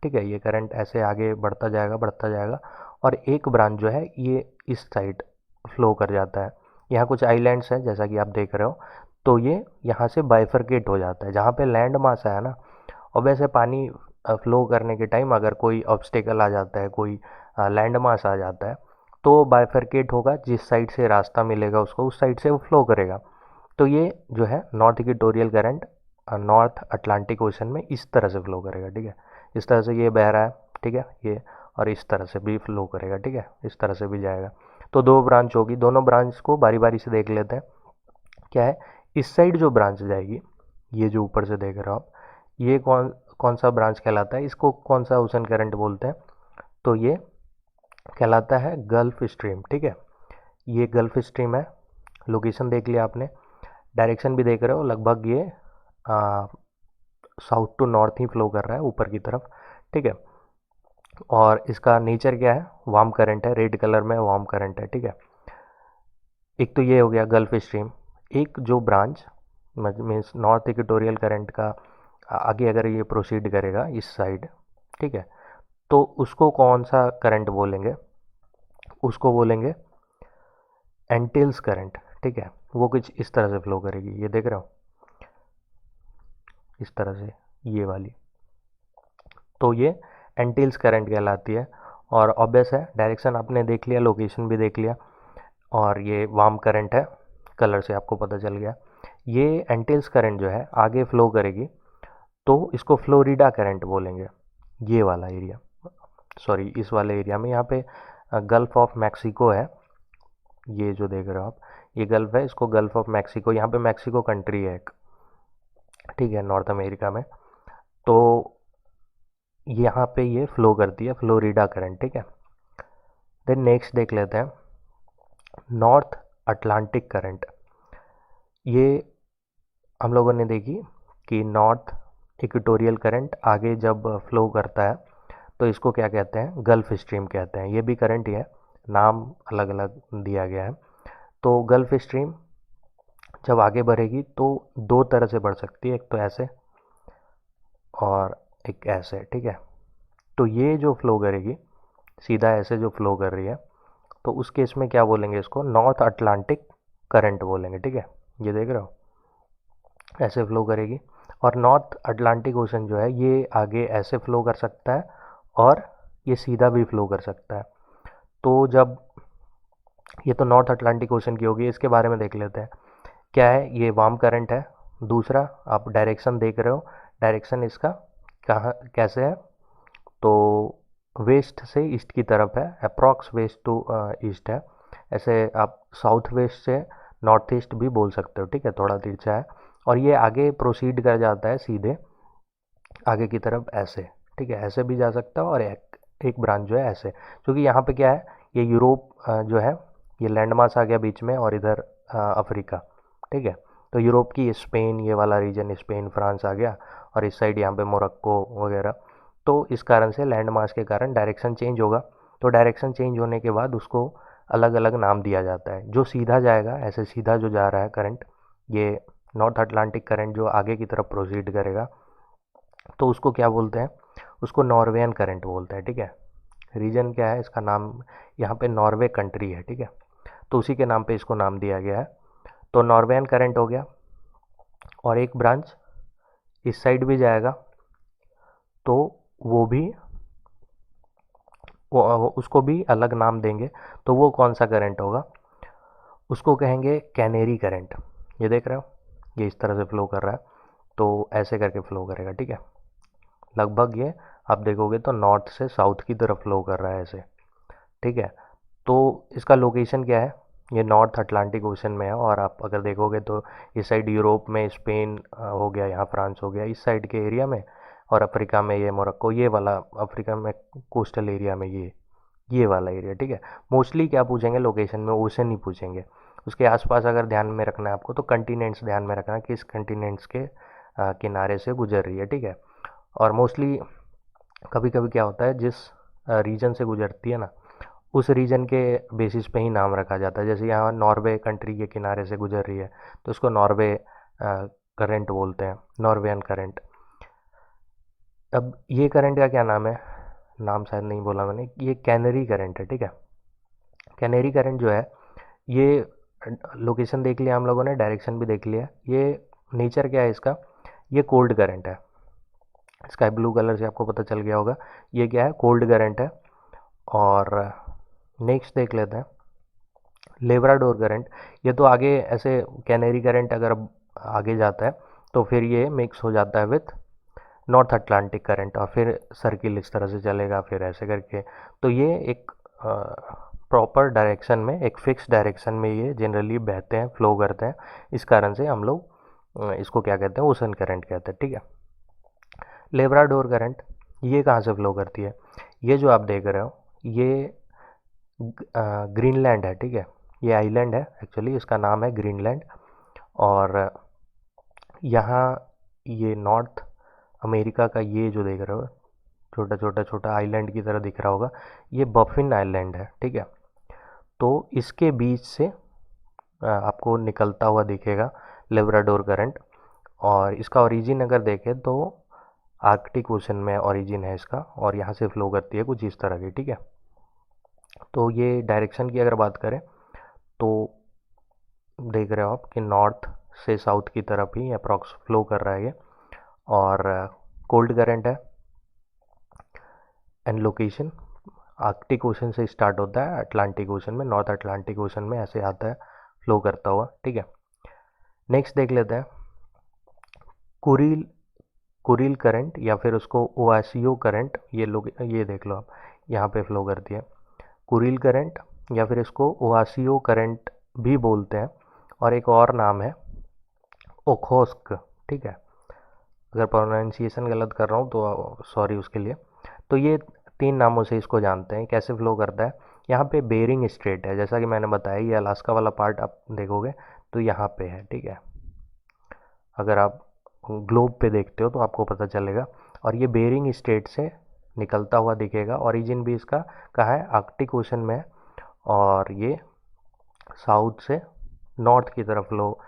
ठीक है। ये करंट ऐसे आगे बढ़ता जाएगा बढ़ता जाएगा, और एक ब्रांच जो है ये इस साइड फ्लो कर जाता है। यहाँ कुछ आइलैंड्स हैं जैसा कि आप देख रहे हो, तो ये यहाँ से बाइफरकेट हो जाता है। जहाँ पे लैंड मास है ना, और वैसे पानी फ्लो करने के टाइम अगर कोई ऑब्स्टेकल आ जाता है, कोई लैंड मास आ जाता है, तो बाइफरकेट होगा, जिस साइड से रास्ता मिलेगा उसको उस साइड से वो फ्लो करेगा। तो ये जो है north equatorial current north Atlantic ocean में इस तरह से फ्लो करेगा, ठीक है। इस तरह से ये बह रहा है, ठीक है, ये, और इस तरह से भी फ्लो करेगा, ठीक है, इस तरह से भी जाएगा। तो दो ब्रांच होगी, दोनों ब्रांच को बारी बारी से देख लेते हैं। क्या है, इस साइड जो ब्रांच जाएगी, ये जो ऊपर से देख रहे हो आप, ये कौन कौन सा ब्रांच कहलाता है, इसको कौन सा ओशन करंट बोलते हैं, तो ये कहलाता है गल्फ स्ट्रीम, ठीक है। ये गल्फ स्ट्रीम है। लोकेशन देख लिया आपने, डायरेक्शन भी देख रहे हो, लगभग ये साउथ टू नॉर्थ ही फ्लो कर रहा है ऊपर की तरफ, ठीक है। और इसका नेचर क्या है, वार्म करंट है, रेड कलर में वार्म करंट है, ठीक है। एक तो ये हो गया गल्फ स्ट्रीम। एक जो branch means north equatorial current का आगे अगर ये प्रोसीड करेगा इस साइड, ठीक है, तो उसको कौन सा करंट बोलेंगे, उसको बोलेंगे एंटिल्स करंट, ठीक है। वो कुछ इस तरह से फ्लो करेगी, ये देख रहे हो, इस तरह से, ये वाली। तो ये एंटिल्स करंट कहलाती है। और ऑब्वियस है, डायरेक्शन आपने देख लिया, लोकेशन भी देख लिया, और ये वार्म करंट है, कलर से आपको पता चल गया। ये एंटिल्स करंट जो है आगे फ्लो करेगी, तो इसको फ्लोरिडा करंट बोलेंगे, ये वाला एरिया, सॉरी इस वाले एरिया में। यहाँ पे गल्फ ऑफ मैक्सिको है, ये जो देख रहे हो आप, ये गल्फ है, इसको गल्फ ऑफ मैक्सिको, यहाँ पे मैक्सिको कंट्री है एक, ठीक है, नॉर्थ अमेरिका में। तो यहाँ पे ये फ्लो करती है फ्लोरिडा करंट, ठीक है। देन नेक्स्ट देख लेते हैं नॉर्थ अटलांटिक करंट। ये हम लोगों ने देखी कि नॉर्थ इक्वेटोरियल करंट आगे जब फ्लो करता है तो इसको क्या कहते हैं, गल्फ स्ट्रीम कहते हैं। ये भी करंट ही है, नाम अलग अलग दिया गया है। तो गल्फ स्ट्रीम जब आगे बढ़ेगी तो दो तरह से बढ़ सकती है, एक तो ऐसे और एक ऐसे, ठीक है। तो ये जो फ्लो करेगी सीधा ऐसे जो फ्लो कर रही है, तो उस केस में क्या बोलेंगे, इसको नॉर्थ अटलांटिक करंट बोलेंगे, ठीक है। ये देख रहे हो, ऐसे फ्लो करेगी। और नॉर्थ अटलांटिक ओशन जो है ये आगे ऐसे फ्लो कर सकता है और ये सीधा भी फ्लो कर सकता है। तो जब ये तो नॉर्थ अटलांटिक ओशन की होगी, इसके बारे में देख लेते हैं। क्या है, ये वार्म करंट है। दूसरा, आप डायरेक्शन देख रहे हो, डायरेक्शन इसका कहाँ कैसे है, तो वेस्ट से ईस्ट की तरफ है, अप्रॉक्स वेस्ट टू ईस्ट है। ऐसे आप साउथ वेस्ट से नॉर्थ ईस्ट भी बोल सकते हो, ठीक है, थोड़ा तिरछा है। और ये आगे प्रोसीड कर जाता है सीधे आगे की तरफ ऐसे, ठीक है, ऐसे भी जा सकता है। और एक ब्रांच जो है ऐसे, क्योंकि यहाँ पे क्या है, ये यूरोप जो है, ये लैंड मास आ गया बीच में, और इधर अफ्रीका, ठीक है। तो यूरोप की स्पेन, ये वाला रीजन स्पेन फ्रांस आ गया, और इस साइड यहाँ पे मोरक्को वगैरह। तो इस कारण से लैंड मास के कारण डायरेक्शन चेंज होगा। तो डायरेक्शन चेंज होने के बाद उसको अलग अलग नाम दिया जाता है। जो सीधा जाएगा, ऐसे सीधा जो जा रहा है करंट, ये नॉर्थ अटलांटिक करंट जो आगे की तरफ प्रोसीड करेगा, तो उसको क्या बोलते हैं, उसको नॉर्वेयन करंट बोलते हैं, ठीक है। रीजन क्या है इसका नाम, यहाँ पे नॉर्वे कंट्री है, ठीक है, तो उसी के नाम पे इसको नाम दिया गया है। तो नॉर्वेयन करंट हो गया। और एक ब्रांच इस साइड भी जाएगा, तो वो भी उसको भी अलग नाम देंगे। तो वो कौन सा करंट होगा, उसको कहेंगे कैनेरी करंट। ये देख रहे हो, ये इस तरह से फ्लो कर रहा है, तो ऐसे करके फ्लो करेगा, ठीक है। लगभग ये आप देखोगे तो नॉर्थ से साउथ की तरफ फ्लो कर रहा है ऐसे, ठीक है। तो इसका लोकेशन क्या है, ये नॉर्थ अटलांटिक ओशन में है। और आप अगर देखोगे तो इस साइड यूरोप में स्पेन हो गया, यहाँ फ्रांस हो गया, इस साइड के एरिया में। और अफ्रीका में ये मोरक्को, ये वाला अफ्रीका में कोस्टल एरिया में ये वाला एरिया, ठीक है। मोस्टली क्या पूछेंगे लोकेशन में, ओशन ही पूछेंगे। उसके आसपास अगर ध्यान में रखना है आपको, तो कंटिनेंट्स ध्यान में रखना, किस कंटिनेंट्स के किनारे से गुजर रही है, ठीक है। और मोस्टली कभी कभी क्या होता है, जिस रीजन से गुजरती है ना, उस रीजन के बेसिस पे ही नाम रखा जाता है। जैसे यहाँ नॉर्वे कंट्री के किनारे से गुजर रही है, तो उसको नॉर्वे करंट बोलते हैं, नॉर्वेयन करंट। अब ये करंट का क्या नाम है, नाम शायद नहीं बोला मैंने, ये कैनरी करंट है, ठीक है। कैनरी करंट जो है ये लोकेशन देख लिया हम लोगों ने, डायरेक्शन भी देख लिया। ये नेचर क्या है इसका, ये कोल्ड करंट है। स्काई ब्लू कलर से आपको पता चल गया होगा, ये क्या है, कोल्ड करंट है। और नेक्स्ट देख लेते हैं लेब्राडोर करंट। ये तो आगे ऐसे कैनेरी करंट अगर आगे जाता है तो फिर ये मिक्स हो जाता है विथ नॉर्थ अटलांटिक करंट, और फिर सर्किल इस तरह से चलेगा, फिर ऐसे करके। तो ये एक प्रॉपर डायरेक्शन में, एक फिक्स डायरेक्शन में ये जनरली बहते हैं, फ्लो करते हैं। इस कारण से हम लोग इसको क्या कहते हैं, ओशन करंट कहते हैं, ठीक है। लेब्राडोर करंट ये कहाँ से फ्लो करती है, ये जो आप देख रहे हो ये ग्रीनलैंड है, ठीक है। ये आइलैंड है एक्चुअली, इसका नाम है ग्रीनलैंड। और यहाँ ये नॉर्थ अमेरिका का ये जो देख रहे हो छोटा छोटा छोटा आइलैंड की तरह दिख रहा होगा, ये बफिन आइलैंड है, ठीक है। तो इसके बीच से आपको निकलता हुआ दिखेगा लेब्राडोर करंट। और इसका ओरिजिन अगर देखें तो आर्कटिक ओशन में ओरिजिन है इसका, और यहाँ से फ्लो करती है कुछ इस तरह की, ठीक है। तो ये डायरेक्शन की अगर बात करें तो देख रहे हो आप कि नॉर्थ से साउथ की तरफ ही अप्रॉक्स फ्लो कर रहा है ये। और कोल्ड करंट है। एंड लोकेशन आर्कटिक ओशन से स्टार्ट होता है, अटलांटिक ओशन में, नॉर्थ अटलांटिक ओशन में ऐसे आता है फ्लो करता हुआ, ठीक है। नेक्स्ट देख लेते हैं कुरिल कुरिल करंट, या फिर उसको ओआसियो करंट। ये लोग ये देख लो आप, यहाँ पे फ्लो करती है कुरिल करंट, या फिर इसको ओआसियो करंट भी बोलते हैं। और एक और नाम है ओखोस्क, ठीक है। अगर प्रोनाउंसिएशन गलत कर रहा हूँ तो सॉरी उसके लिए। तो ये तीन नामों से इसको जानते हैं। कैसे फ्लो करता है, यहाँ पे बेरिंग स्ट्रेट है, जैसा कि मैंने बताया, ये अलास्का वाला पार्ट आप देखोगे तो यहाँ पे है, ठीक है। अगर आप ग्लोब पे देखते हो तो आपको पता चलेगा। और ये बेरिंग स्ट्रेट से निकलता हुआ दिखेगा। ओरिजिन भी इसका कहाँ है, आर्कटिक ओशन में है। और ये साउथ से नॉर्थ की तरफ फ्लो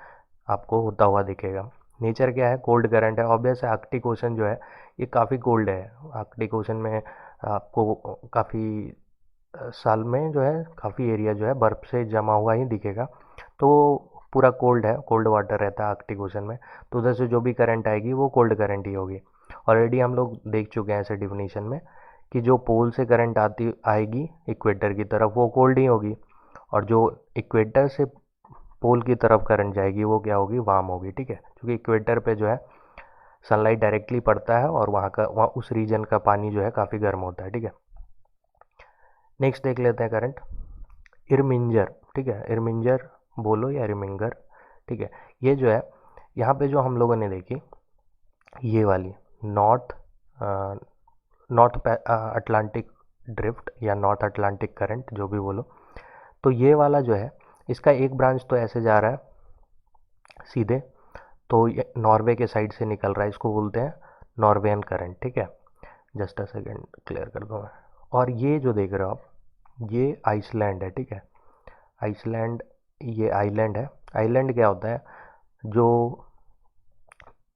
आपको होता हुआ दिखेगा। नेचर क्या है, कोल्ड करंट है, ऑब्वियस है। आर्कटिक ओशन जो है ये काफ़ी कोल्ड है। आर्कटिक ओशन में आपको काफ़ी साल में जो है काफ़ी एरिया जो है बर्फ़ से जमा हुआ ही दिखेगा। तो पूरा कोल्ड है, कोल्ड वाटर रहता है आर्कटिक ओशन में। तो उधर से जो भी करंट आएगी वो कोल्ड करंट ही होगी। ऑलरेडी हम लोग देख चुके हैं ऐसे डिफिनीशन में कि जो पोल से करंट आती आएगी इक्वेटर की तरफ वो कोल्ड ही होगी, और जो इक्वेटर से पोल की तरफ करंट जाएगी वो क्या होगी, वार्म होगी, ठीक है। क्योंकि इक्वेटर पे जो है सनलाइट डायरेक्टली पड़ता है, और वहाँ उस रीजन का पानी जो है काफ़ी गर्म होता है, ठीक है। नेक्स्ट देख लेते हैं करंट इरमिंजर, ठीक है। इरमिंजर बोलो या इरमिंगर, ठीक है। ये जो है यहाँ पे जो हम लोगों ने देखी ये वाली नॉर्थ नॉर्थ अटलांटिक ड्रिफ्ट या नॉर्थ अटलांटिक करंट, जो भी बोलो। तो ये वाला जो है इसका एक ब्रांच तो ऐसे जा रहा है सीधे, तो ये नॉर्वे के साइड से निकल रहा है, इसको बोलते हैं नॉर्वेन करंट, ठीक है। जस्ट अ सेकेंड क्लियर कर दूँ मैं। और ये जो देख रहे हो आप ये आइसलैंड है, ठीक है। आइसलैंड ये आइलैंड है। आइलैंड क्या होता है, जो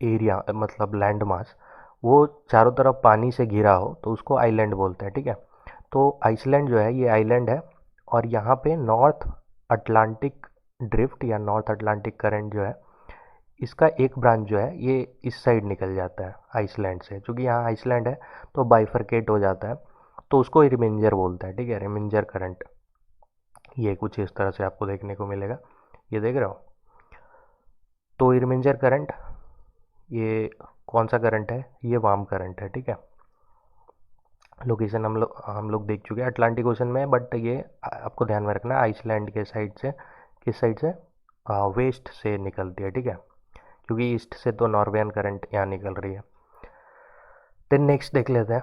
एरिया मतलब लैंड मास वो चारों तरफ पानी से घिरा हो तो उसको आइलैंड बोलते हैं, ठीक है। तो आइसलैंड जो है ये आइलैंड है, और यहाँ पे नॉर्थ अटलांटिक ड्रिफ्ट या नॉर्थ अटलांटिक करंट जो है इसका एक ब्रांच जो है ये इस साइड निकल जाता है आइसलैंड से। क्योंकि यहाँ आइसलैंड है तो बाइफरकेट हो जाता है, तो उसको रिमेंजर बोलते हैं, ठीक है, रिमेंजर करंट। ये कुछ इस तरह से आपको देखने को मिलेगा, ये देख रहे हो। तो रिमेंजर करंट ये कौन सा करंट है, ये वार्म करंट है, ठीक है। लोकेशन हम लोग देख चुके हैं अटलांटिक ओशन में, बट ये आपको ध्यान में रखना है आइसलैंड के साइड से, किस साइड से, वेस्ट से निकलती है, ठीक है। क्योंकि ईस्ट से तो नॉर्वेन करंट यहाँ निकल रही है। देन नेक्स्ट देख लेते हैं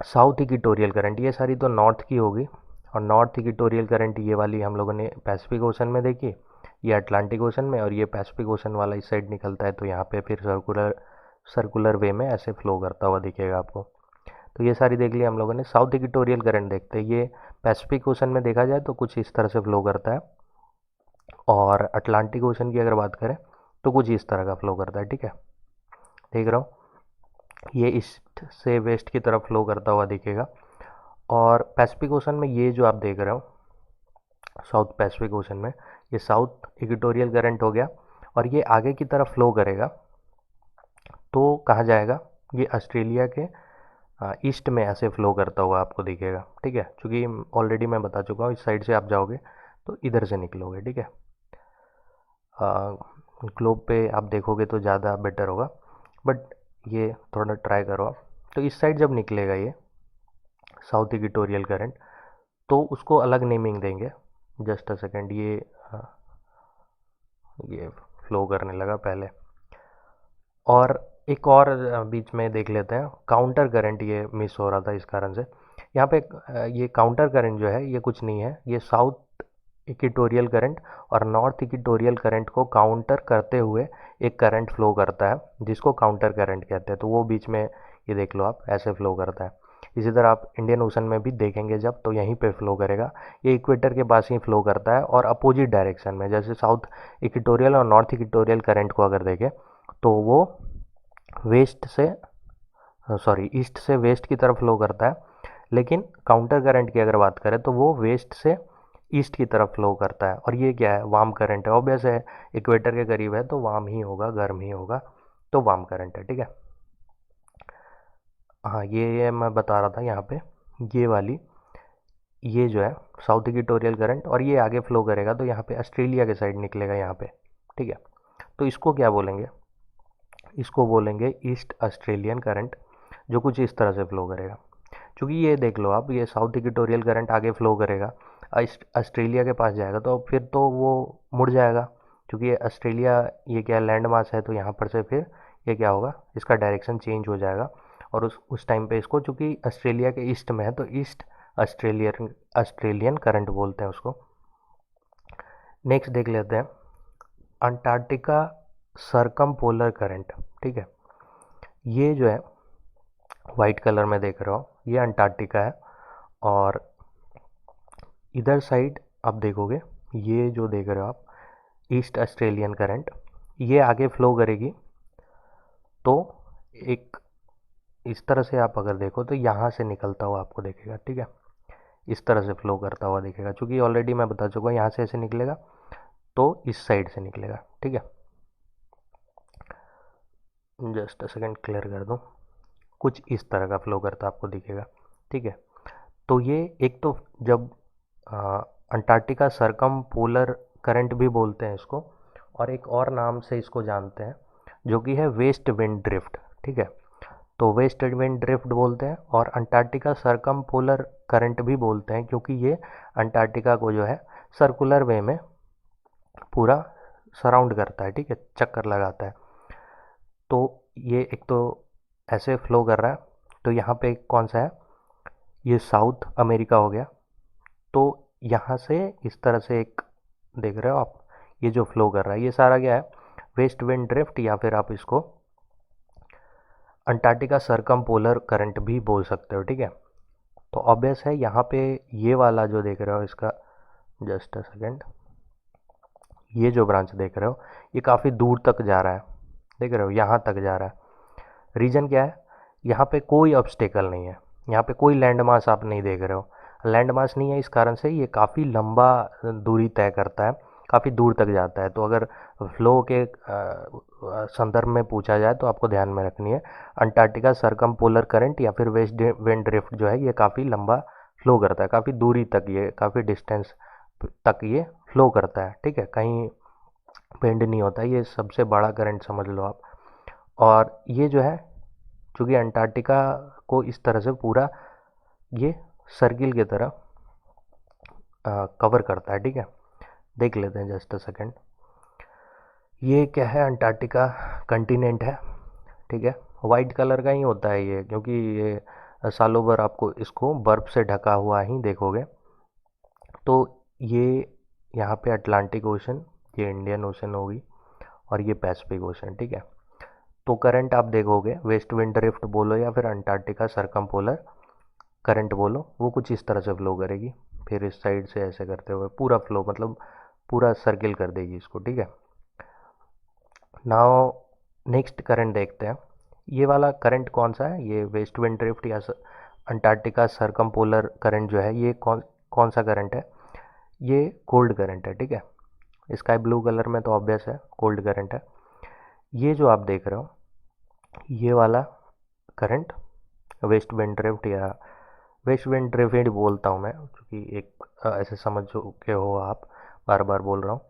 साउथ इक्वेटोरियल करंट। ये सारी तो नॉर्थ की होगी, और नॉर्थ इक्वेटोरियल करंट ये वाली हम लोगों ने पैसिफिक ओशन में देखी, ये अटलांटिक ओशन में, और ये पैसिफिक ओशन वाला इस साइड निकलता है, तो यहाँ पे फिर सर्कुलर सर्कुलर वे में ऐसे फ्लो करता हुआ दिखेगा आपको। तो ये सारी देख लिया हम लोगों ने। साउथ इक्वेटोरियल करंट देखते हैं, ये पैसिफिक ओशन में देखा जाए तो कुछ इस तरह से फ्लो करता है, और अटलांटिक ओशन की अगर बात करें तो कुछ इस तरह का फ्लो करता है, ठीक है। देख रहा हूँ ये ईस्ट से वेस्ट की तरफ फ्लो करता हुआ दिखेगा। और पैसिफिक ओशन में ये जो आप देख रहे हो साउथ पैसिफिक ओशन में ये साउथ इक्वेटोरियल करंट हो गया, और ये आगे की तरफ फ्लो करेगा तो कहाँ जाएगा, ये ऑस्ट्रेलिया के ईस्ट में ऐसे फ्लो करता हुआ आपको दिखेगा। ठीक है, क्योंकि ऑलरेडी मैं बता चुका हूँ इस साइड से आप जाओगे तो इधर से निकलोगे। ठीक है, ग्लोब पे आप देखोगे तो ज़्यादा बेटर होगा, बट ये थोड़ा ट्राई करो आप। तो इस साइड जब निकलेगा ये साउथ इक्वेटोरियल करंट, तो उसको अलग नेमिंग देंगे। जस्ट अ सेकेंड, ये फ्लो करने लगा पहले। और एक और बीच में देख लेते हैं काउंटर करंट, ये मिस हो रहा था इस कारण से। यहाँ पे ये काउंटर करंट जो है ये कुछ नहीं है, ये साउथ इक्वेटोरियल करंट और नॉर्थ इक्वेटोरियल करंट को काउंटर करते हुए एक करंट फ्लो करता है जिसको काउंटर करंट कहते हैं। तो वो बीच में ये देख लो आप, ऐसे फ्लो करता है। इसी तरह आप इंडियन ओशन में भी देखेंगे जब, तो यहीं पे फ्लो करेगा। ये इक्वेटर के पास ही फ्लो करता है और अपोजिट डायरेक्शन में, जैसे साउथ इक्वेटोरियल और नॉर्थ इक्वेटोरियल करंट को अगर देखें तो वो वेस्ट से सॉरी ईस्ट से वेस्ट की तरफ फ्लो करता है, लेकिन काउंटर करंट की अगर बात करें तो वो वेस्ट से ईस्ट की तरफ फ्लो करता है। और ये क्या है, वार्म करंट है। ऑब्वियस है, इक्वेटर के करीब है तो वार्म ही होगा, गर्म ही होगा, तो वार्म करंट है। ठीक है, हाँ ये मैं बता रहा था यहाँ पे, ये वाली ये जो है साउथ इक्वेटोरियल करंट, और ये आगे फ्लो करेगा तो यहाँ पे ऑस्ट्रेलिया के साइड निकलेगा यहाँ पे। ठीक है, तो इसको क्या बोलेंगे, इसको बोलेंगे ईस्ट ऑस्ट्रेलियन करंट, जो कुछ इस तरह से फ्लो करेगा। क्योंकि ये देख लो आप, ये साउथ इक्वेटोरियल करंट आगे फ्लो करेगा, ऑस्ट्रेलिया के पास जाएगा तो फिर तो वो मुड़ जाएगा, क्योंकि ये ऑस्ट्रेलिया, ये क्या लैंड मास है, तो यहाँ पर से फिर ये क्या होगा, इसका डायरेक्शन चेंज हो जाएगा। और उस टाइम पे इसको, चूँकि ऑस्ट्रेलिया के ईस्ट में है तो ईस्ट ऑस्ट्रेलियन ऑस्ट्रेलियन करंट बोलते हैं उसको। नेक्स्ट देख लेते हैं अंटार्कटिका सरकम पोलर करंट। ठीक है, ये जो है वाइट कलर में देख रहे हो, ये अंटार्कटिका है। और इधर साइड आप देखोगे, ये जो देख रहे हो आप ईस्ट ऑस्ट्रेलियन करंट, ये आगे फ्लो करेगी। तो एक इस तरह से आप अगर देखो तो यहाँ से निकलता हुआ आपको दिखेगा। ठीक है, इस तरह से फ्लो करता हुआ दिखेगा, क्योंकि ऑलरेडी मैं बता चुका हूँ यहाँ से ऐसे निकलेगा तो इस साइड से निकलेगा। ठीक है, जस्ट अ सेकेंड क्लियर कर दूँ, कुछ इस तरह का फ्लो करता आपको दिखेगा। ठीक है, तो ये एक तो जब अंटार्कटिका सरकम पोलर करंट भी बोलते हैं इसको, और एक और नाम से इसको जानते हैं जो कि है वेस्ट विंड ड्रिफ्ट। ठीक है, तो वेस्ट विंड ड्रिफ्ट बोलते हैं और अंटार्कटिका सरकम पोलर करंट भी बोलते हैं, क्योंकि ये अंटार्कटिका को जो है सर्कुलर वे में पूरा सराउंड करता है। ठीक है, चक्कर लगाता है। तो ये एक तो ऐसे फ्लो कर रहा है, तो यहाँ पे कौन सा है, ये साउथ अमेरिका हो गया। तो यहाँ से इस तरह से एक देख रहे हो आप, ये जो फ्लो कर रहा है ये सारा क्या है, वेस्ट विंड ड्रिफ्ट, या फिर आप इसको अंटार्कटिका सरकम पोलर करंट भी बोल सकते हो। ठीक है, तो ऑब्वियस है यहाँ पे ये वाला जो देख रहे हो इसका, जस्ट अ सेकेंड, ये जो ब्रांच देख रहे हो ये काफ़ी दूर तक जा रहा है, देख रहे हो यहाँ तक जा रहा है। रीज़न क्या है, यहाँ पे कोई ऑब्स्टेकल नहीं है, यहाँ पे कोई लैंड मास आप नहीं देख रहे हो। लैंड मास नहीं है, इस कारण से ये काफ़ी लंबा दूरी तय करता है, काफ़ी दूर तक जाता है। तो अगर फ्लो के संदर्भ में पूछा जाए तो आपको ध्यान में रखनी है अंटार्कटिका सरकम पोलर करंट या फिर वेस्ट विंड ड्रिफ्ट जो है ये काफ़ी लंबा फ्लो करता है, काफ़ी दूरी तक, ये काफ़ी डिस्टेंस तक ये फ्लो करता है। ठीक है, कहीं बेंड नहीं होता, ये सबसे बड़ा करंट समझ लो आप। और ये जो है, चूँकि अंटार्कटिका को इस तरह से पूरा ये सर्किल की तरह कवर करता है। ठीक है, देख लेते हैं जस्ट अ सेकेंड, ये क्या है, अंटार्कटिका कंटिनेंट है। ठीक है, वाइट कलर का ही होता है ये, क्योंकि ये सालों भर आपको इसको बर्फ़ से ढका हुआ ही देखोगे। तो ये यहाँ पे अटलांटिक ओशन, ये इंडियन ओशन होगी, और ये पैसिफिक ओशन। ठीक है, तो करंट आप देखोगे, वेस्ट विंड ड्रिफ्ट बोलो या फिर अंटार्कटिका सरकम पोलर करंट बोलो, वो कुछ इस तरह से फ्लो करेगी, फिर इस साइड से ऐसे करते हुए पूरा फ्लो, मतलब पूरा सर्किल कर देगी इसको। ठीक है, नाउ नेक्स्ट करंट देखते हैं, ये वाला करंट कौन सा है, ये वेस्ट विंड ड्रिफ्ट या अंटार्कटिका सरकम पोलर करंट जो है ये कौन कौन सा करंट है, ये कोल्ड करंट है। ठीक है, स्काई ब्लू कलर में तो ऑब्वियस है कोल्ड करंट है। ये जो आप देख रहे हो ये वाला करंट वेस्ट विंड ड्रिफ्ट या वेस्ट विंड ड्रिफ्ट ही बोलता हूँ मैं, क्योंकि एक ऐसे समझ के हो आप, बार बार बोल रहा हूँ।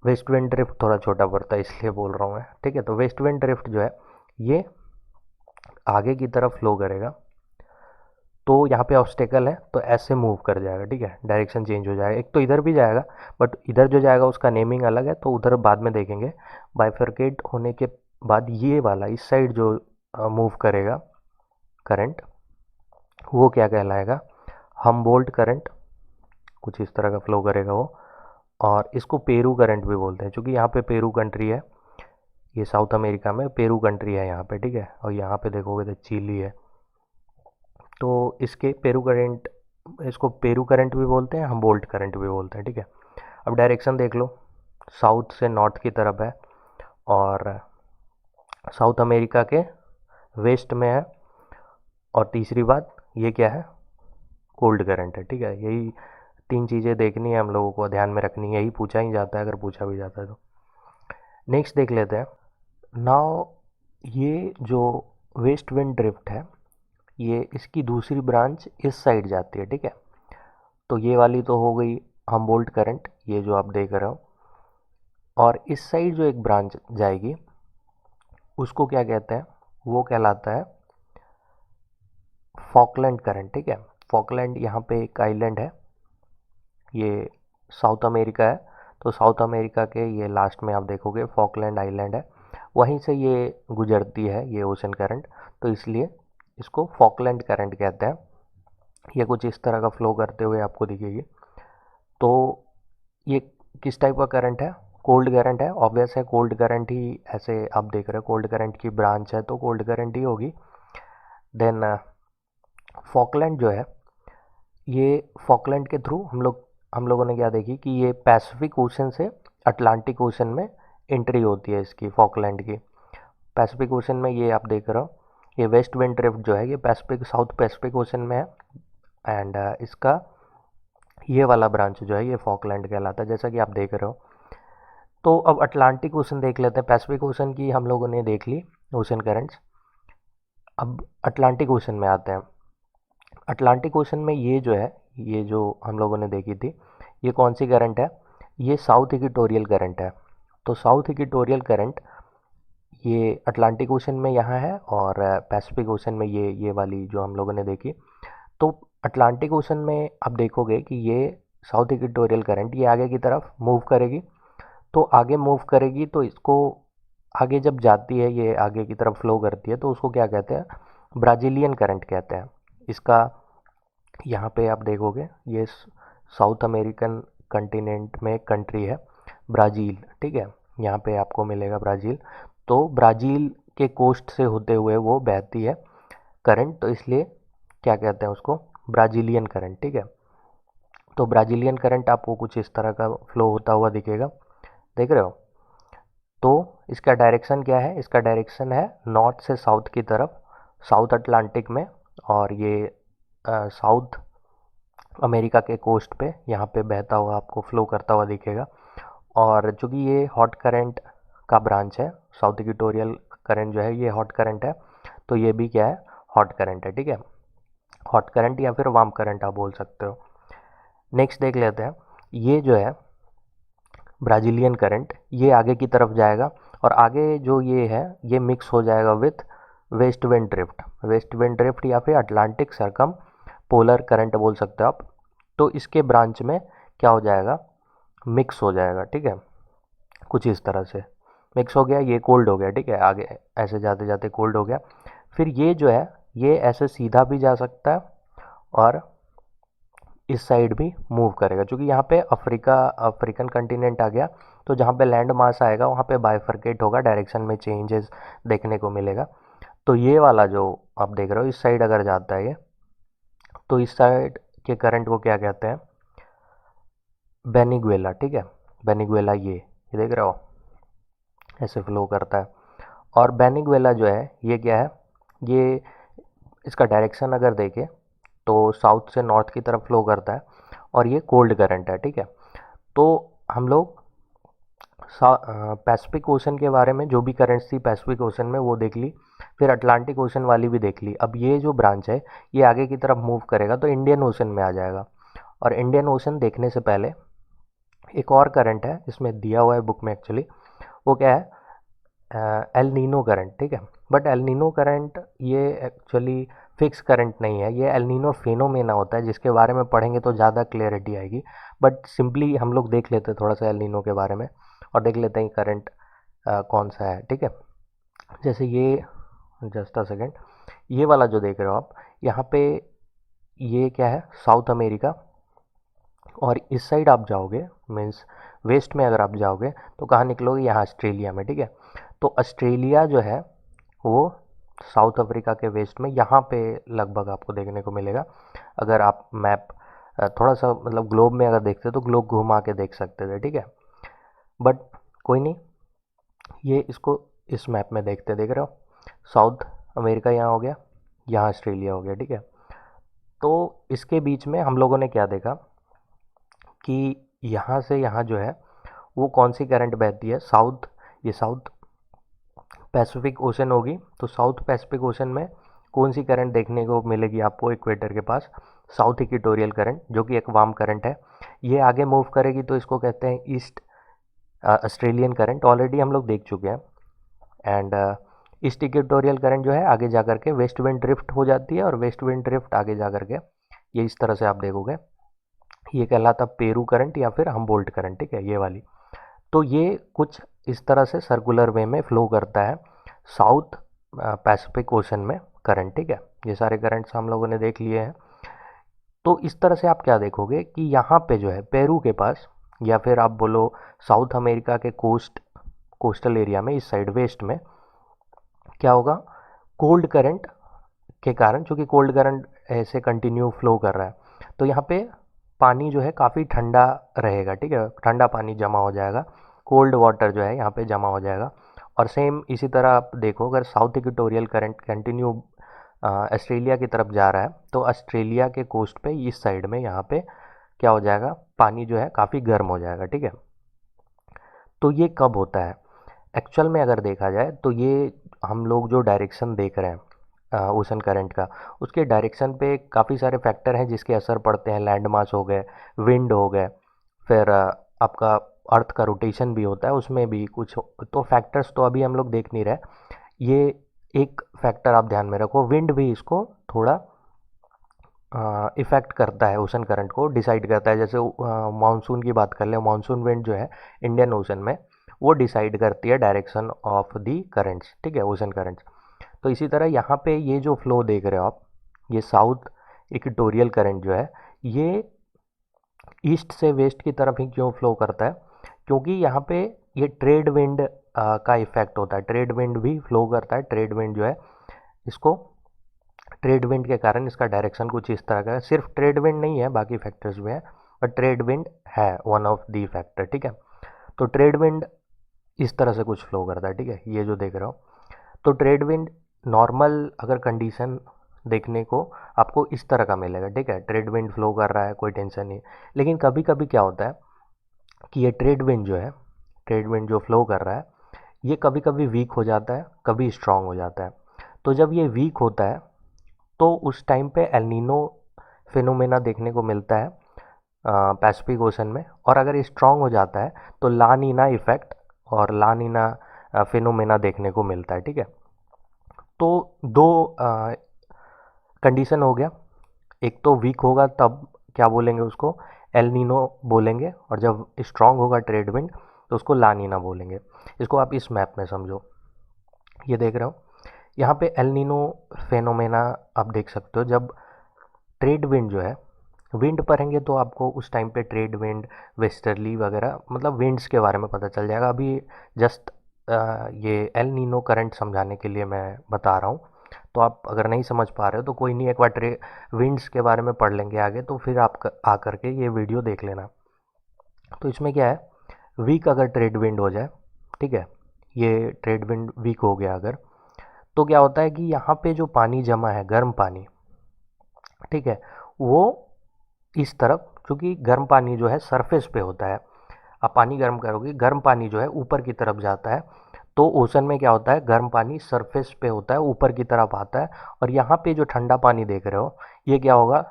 वेस्ट विंड ड्रिफ्ट थोड़ा छोटा पड़ता है इसलिए बोल रहा हूँ मैं, ठीक है। तो वेस्ट विंड ड्रिफ्ट जो है ये आगे की तरफ फ्लो करेगा, तो यहाँ पे ऑब्स्टेकल है तो ऐसे मूव कर जाएगा, ठीक है, डायरेक्शन चेंज हो जाएगा। एक तो इधर भी जाएगा, बट इधर जो जाएगा उसका नेमिंग अलग है, तो उधर बाद में देखेंगे। बाइफरकेट होने के बाद ये वाला इस साइड जो मूव करेगा करंट, वो क्या कहलाएगा, हमबोल्ट करंट, कुछ इस तरह का फ्लो करेगा वो। और इसको पेरू करंट भी बोलते हैं, क्योंकि यहाँ पे पेरू कंट्री है, ये साउथ अमेरिका में पेरू कंट्री है यहाँ पे, ठीक है। और यहाँ पे देखोगे तो चिली है, तो इसके पेरू करंट, इसको पेरू करंट भी बोलते हैं, हम बोल्ट करंट भी बोलते हैं, ठीक है। अब डायरेक्शन देख लो, साउथ से नॉर्थ की तरफ है और साउथ अमेरिका के वेस्ट में है। और तीसरी बात ये क्या है, कोल्ड करंट है, ठीक है। यही तीन चीज़ें देखनी है हम लोगों को, ध्यान में रखनी है, यही पूछा ही जाता है अगर पूछा भी जाता है तो। नेक्स्ट देख लेते हैं। नाउ ये जो वेस्ट विंड ड्रिफ्ट है ये इसकी दूसरी ब्रांच इस साइड जाती है, ठीक है। तो ये वाली तो हो गई हमबोल्ट करंट, ये जो आप देख रहे हो। और इस साइड जो एक ब्रांच जाएगी उसको क्या कहते हैं, वो कहलाता है फॉकलैंड करंट, ठीक है। फॉकलैंड यहाँ पे एक आइलैंड है, ये साउथ अमेरिका है, तो साउथ अमेरिका के ये लास्ट में आप देखोगे फॉकलैंड आइलैंड है, वहीं से ये गुजरती है ये ओशन करंट, तो इसलिए इसको फॉकलैंड करंट कहते हैं। ये कुछ इस तरह का फ्लो करते हुए आपको दिखेगी। तो ये किस टाइप का करंट है, कोल्ड करंट है, ऑब्वियस है कोल्ड करंट ही, ऐसे आप देख रहे हो कोल्ड करंट की ब्रांच है तो कोल्ड करंट ही होगी। देन फॉकलैंड जो है, ये फॉकलैंड के थ्रू हम लोगों ने क्या देखी कि ये पैसिफिक ओशन से अटलांटिक ओशन में एंट्री होती है इसकी, फॉकलैंड की। पैसिफिक ओशन में ये आप देख रहे हो, ये वेस्ट विंड ड्रिफ्ट जो है ये पैसिफिक, साउथ पैसिफिक ओशन में है। एंड इसका ये वाला ब्रांच जो है ये फॉकलैंड कहलाता है, जैसा कि आप देख रहे हो। तो अब अटलांटिक ओशन देख लेते हैं। पैसिफिक ओशन की हम लोगों ने देख ली ओशन करंट्स, अब अटलांटिक ओशन में आते हैं। अटलांटिक ओशन में ये जो है, ये जो हम लोगों ने देखी थी, ये कौन सी करंट है, ये साउथ इक्वेटोरियल करंट है। तो साउथ इक्वेटोरियल करंट ये अटलांटिक ओशन में यहाँ है और पैसिफिक ओशन में ये वाली जो हम लोगों ने देखी। तो अटलांटिक ओशन में आप देखोगे कि ये साउथ इक्वेटोरियल करंट ये आगे की तरफ मूव करेगी, तो आगे मूव करेगी तो इसको आगे जब जाती है, ये आगे की तरफ फ्लो करती है, तो उसको क्या कहते हैं, ब्राज़ीलियन करंट कहते हैं इसका। यहाँ पे आप देखोगे ये साउथ अमेरिकन कंटिनेंट में कंट्री है ब्राज़ील, ठीक है, यहाँ पे आपको मिलेगा ब्राज़ील। तो ब्राज़ील के कोस्ट से होते हुए वो बहती है करंट, तो इसलिए क्या कहते हैं उसको, ब्राज़ीलियन करंट, ठीक है। तो ब्राज़ीलियन करंट आपको कुछ इस तरह का फ्लो होता हुआ दिखेगा, देख रहे हो। तो इसका डायरेक्शन क्या है, इसका डायरेक्शन है नॉर्थ से साउथ की तरफ, साउथ अटलांटिक में। और ये साउथ अमेरिका के कोस्ट पे यहाँ पे बहता हुआ आपको फ्लो करता हुआ दिखेगा। और चूँकि ये हॉट करंट का ब्रांच है, साउथ इक्वेटोरियल करंट जो है ये हॉट करंट है, तो ये भी क्या है, हॉट करंट है, ठीक है। हॉट करंट या फिर वार्म करंट आप बोल सकते हो। नेक्स्ट देख लेते हैं, ये जो है ब्राज़ीलियन करंट ये आगे की तरफ जाएगा, और आगे जो ये है ये मिक्स हो जाएगा with west wind drift, west wind drift या फिर अटलांटिक सरकम पोलर करंट बोल सकते हो आप। तो इसके ब्रांच में क्या हो जाएगा, मिक्स हो जाएगा, ठीक है, कुछ इस तरह से मिक्स हो गया, ये कोल्ड हो गया, ठीक है, आगे ऐसे जाते जाते कोल्ड हो गया। फिर ये जो है ये ऐसे सीधा भी जा सकता है और इस साइड भी मूव करेगा, क्योंकि यहाँ पे अफ्रीकन कंटिनेंट आ गया, तो जहाँ पे लैंड मास आएगा वहाँ पे बाइफरकेट होगा, डायरेक्शन में चेंजेस देखने को मिलेगा। तो ये वाला जो आप देख रहे हो इस साइड अगर जाता है ये, तो इस साइड के करंट को क्या कहते हैं, बेनिगुएला, ठीक है। बेनिगुएला ये देख रहे हो ऐसे फ्लो करता है। और बेनिगुएला जो है ये क्या है, ये इसका डायरेक्शन अगर देखें तो साउथ से नॉर्थ की तरफ फ्लो करता है और ये कोल्ड करंट है, ठीक है। तो हम लोग पैसिफिक ओशन के बारे में जो भी करंट्स थी पैसिफिक ओशन में वो देख ली, फिर अटलांटिक ओशन वाली भी देख ली। अब ये जो ब्रांच है ये आगे की तरफ मूव करेगा तो इंडियन ओशन में आ जाएगा। और इंडियन ओशन देखने से पहले एक और करंट है, इसमें दिया हुआ है बुक में एक्चुअली, वो क्या है, एल नीनो करंट, ठीक है। बट एल नीनो करंट ये एक्चुअली फिक्स करंट नहीं है, ये एल नीनो फेनोमेना होता है, जिसके बारे में पढ़ेंगे तो ज़्यादा क्लियरिटी आएगी। बट सिंपली हम लोग देख लेते हैं थोड़ा सा एल नीनो के बारे में और देख लेते हैं करंट कौन सा है, ठीक है। जैसे ये, जस्ट अ सेकेंड, ये वाला जो देख रहे हो आप यहाँ पे, ये क्या है, साउथ अमेरिका। और इस साइड आप जाओगे, मीन्स वेस्ट में अगर आप जाओगे तो कहाँ निकलोगे, यहाँ ऑस्ट्रेलिया में, ठीक है। तो ऑस्ट्रेलिया जो है वो साउथ अफ्रीका के वेस्ट में यहाँ पे लगभग आपको देखने को मिलेगा। अगर आप मैप थोड़ा सा मतलब ग्लोब में अगर देखते तो ग्लोब घुमा के देख सकते थे, ठीक है। बट कोई नहीं, ये इसको इस मैप में देखते देख रहे हो, साउथ अमेरिका यहाँ हो गया, यहाँ ऑस्ट्रेलिया हो गया, ठीक है। तो इसके बीच में हम लोगों ने क्या देखा कि यहाँ से यहाँ जो है वो कौन सी करंट बहती है, साउथ, ये साउथ पैसिफिक ओशन होगी। तो साउथ पैसिफिक ओशन में कौन सी करंट देखने को मिलेगी आपको इक्वेटर के पास, साउथ इक्वेटोरियल करंट, जो कि एक वार्म करंट है। ये आगे मूव करेगी तो इसको कहते हैं ईस्ट ऑस्ट्रेलियन करंट, ऑलरेडी हम लोग देख चुके हैं। एंड ईस्ट इक्वेटोरियल करंट जो है आगे जा करके वेस्ट विंड ड्रिफ्ट हो जाती है, और वेस्ट विंड ड्रिफ्ट आगे जा करके ये इस तरह से आप देखोगे, ये कहलाता पेरू करंट या फिर हमबोल्ट करंट, ठीक है, ये वाली। तो ये कुछ इस तरह से सर्कुलर वे में फ्लो करता है साउथ पैसिफिक ओशन में करंट, ठीक है। ये सारे करंट्स हम लोगों ने देख लिए हैं। तो इस तरह से आप क्या देखोगे कि यहाँ पे जो है पेरू के पास, या फिर आप बोलो साउथ अमेरिका के कोस्टल एरिया में इस साइड वेस्ट में क्या होगा, कोल्ड करंट के कारण, चूँकि कोल्ड करंट ऐसे कंटिन्यू फ्लो कर रहा है तो यहाँ पे पानी जो है काफ़ी ठंडा रहेगा, ठीक है, ठंडा पानी जमा हो जाएगा, कोल्ड वाटर जो है यहाँ पे जमा हो जाएगा। और सेम इसी तरह आप देखो, अगर south equatorial current continue Australia की तरफ जा रहा है तो ऑस्ट्रेलिया के कोस्ट पे इस साइड में यहाँ पे क्या हो जाएगा, पानी जो है काफ़ी गर्म हो जाएगा, ठीक है। तो ये कब होता है एक्चुअल में, अगर देखा जाए तो ये हम लोग जो डायरेक्शन देख रहे हैं ओशन करंट का, उसके डायरेक्शन पे काफ़ी सारे फैक्टर हैं जिसके असर पड़ते हैं, लैंड मास हो गए, विंड हो गए, फिर आपका अर्थ का रोटेशन भी होता है, उसमें भी कुछ तो फैक्टर्स तो अभी हम लोग देख नहीं रहे। ये एक फैक्टर आप ध्यान में रखो, विंड भी इसको थोड़ा इफ़ेक्ट करता है, ओशन करंट को डिसाइड करता है। जैसे मानसून की बात कर ले, मानसून विंड जो है इंडियन ओशन में वो डिसाइड करती है डायरेक्शन ऑफ दी करंट्स, ठीक है, ओशन करंट्स। तो इसी तरह यहाँ पे ये जो फ्लो देख रहे हो आप, ये साउथ इक्वेटोरियल करंट जो है ये ईस्ट से वेस्ट की तरफ ही क्यों फ्लो करता है, क्योंकि यहाँ पे ये ट्रेड विंड का इफेक्ट होता है, ट्रेड विंड भी फ्लो करता है। ट्रेड विंड जो है इसको, ट्रेड विंड के कारण इसका डायरेक्शन कुछ इस तरह का है। सिर्फ ट्रेड विंड नहीं है, बाकी फैक्टर्स भी हैं, बट ट्रेड विंड है वन ऑफ दी फैक्टर, ठीक है। तो ट्रेड विंड इस तरह से कुछ फ्लो करता है, ठीक है, ये जो देख रहे हो। तो ट्रेड विंड नॉर्मल अगर कंडीशन देखने को आपको इस तरह का मिलेगा, ठीक है, ट्रेड विंड फ्लो कर रहा है, कोई टेंशन नहीं। लेकिन कभी कभी क्या होता है कि ये ट्रेड विंड जो है, ट्रेड विंड जो फ्लो कर रहा है ये कभी कभी वीक हो जाता है, कभी स्ट्रांग हो जाता है। तो जब ये वीक होता है तो उस टाइम पे एल नीनो फिनोमेना देखने को मिलता है पैसिफिक ओशन में। और अगर ये स्ट्रांग हो जाता है तो ला नीना इफेक्ट और ला नीना फिनोमेना देखने को मिलता है, ठीक है। तो दो कंडीशन हो गया, एक तो वीक होगा तब क्या बोलेंगे उसको, एल नीनो बोलेंगे, और जब स्ट्रांग होगा ट्रेड विंड तो उसको ला नीना बोलेंगे। इसको आप इस मैप में समझो, ये देख रहे हो यहाँ पे एल नीनो फेनोमेना आप देख सकते हो। जब ट्रेड विंड जो है, विंड पढ़ेंगे तो आपको उस टाइम पे ट्रेड विंड, वेस्टर्ली वगैरह मतलब विंड्स के बारे में पता चल जाएगा। अभी जस्ट ये एल नीनो करंट समझाने के लिए मैं बता रहा हूँ, तो आप अगर नहीं समझ पा रहे हो तो कोई नहीं, एक बार विंड्स के बारे में पढ़ लेंगे आगे, तो फिर आप आ करके ये वीडियो देख लेना। तो इसमें क्या है, वीक अगर ट्रेड विंड हो जाए, ठीक है, ये ट्रेड विंड वीक हो गया अगर, तो क्या होता है कि यहाँ पे जो पानी जमा है, गर्म पानी, ठीक है, वो इस तरफ, क्योंकि गर्म पानी जो है सरफेस पे होता है, आप पानी गर्म करोगे, गर्म पानी जो है ऊपर की तरफ जाता है। तो ओशन में क्या होता है, गर्म पानी सरफेस पे होता है, ऊपर की तरफ आता है। और यहाँ पे जो ठंडा पानी देख रहे हो, ये क्या होगा,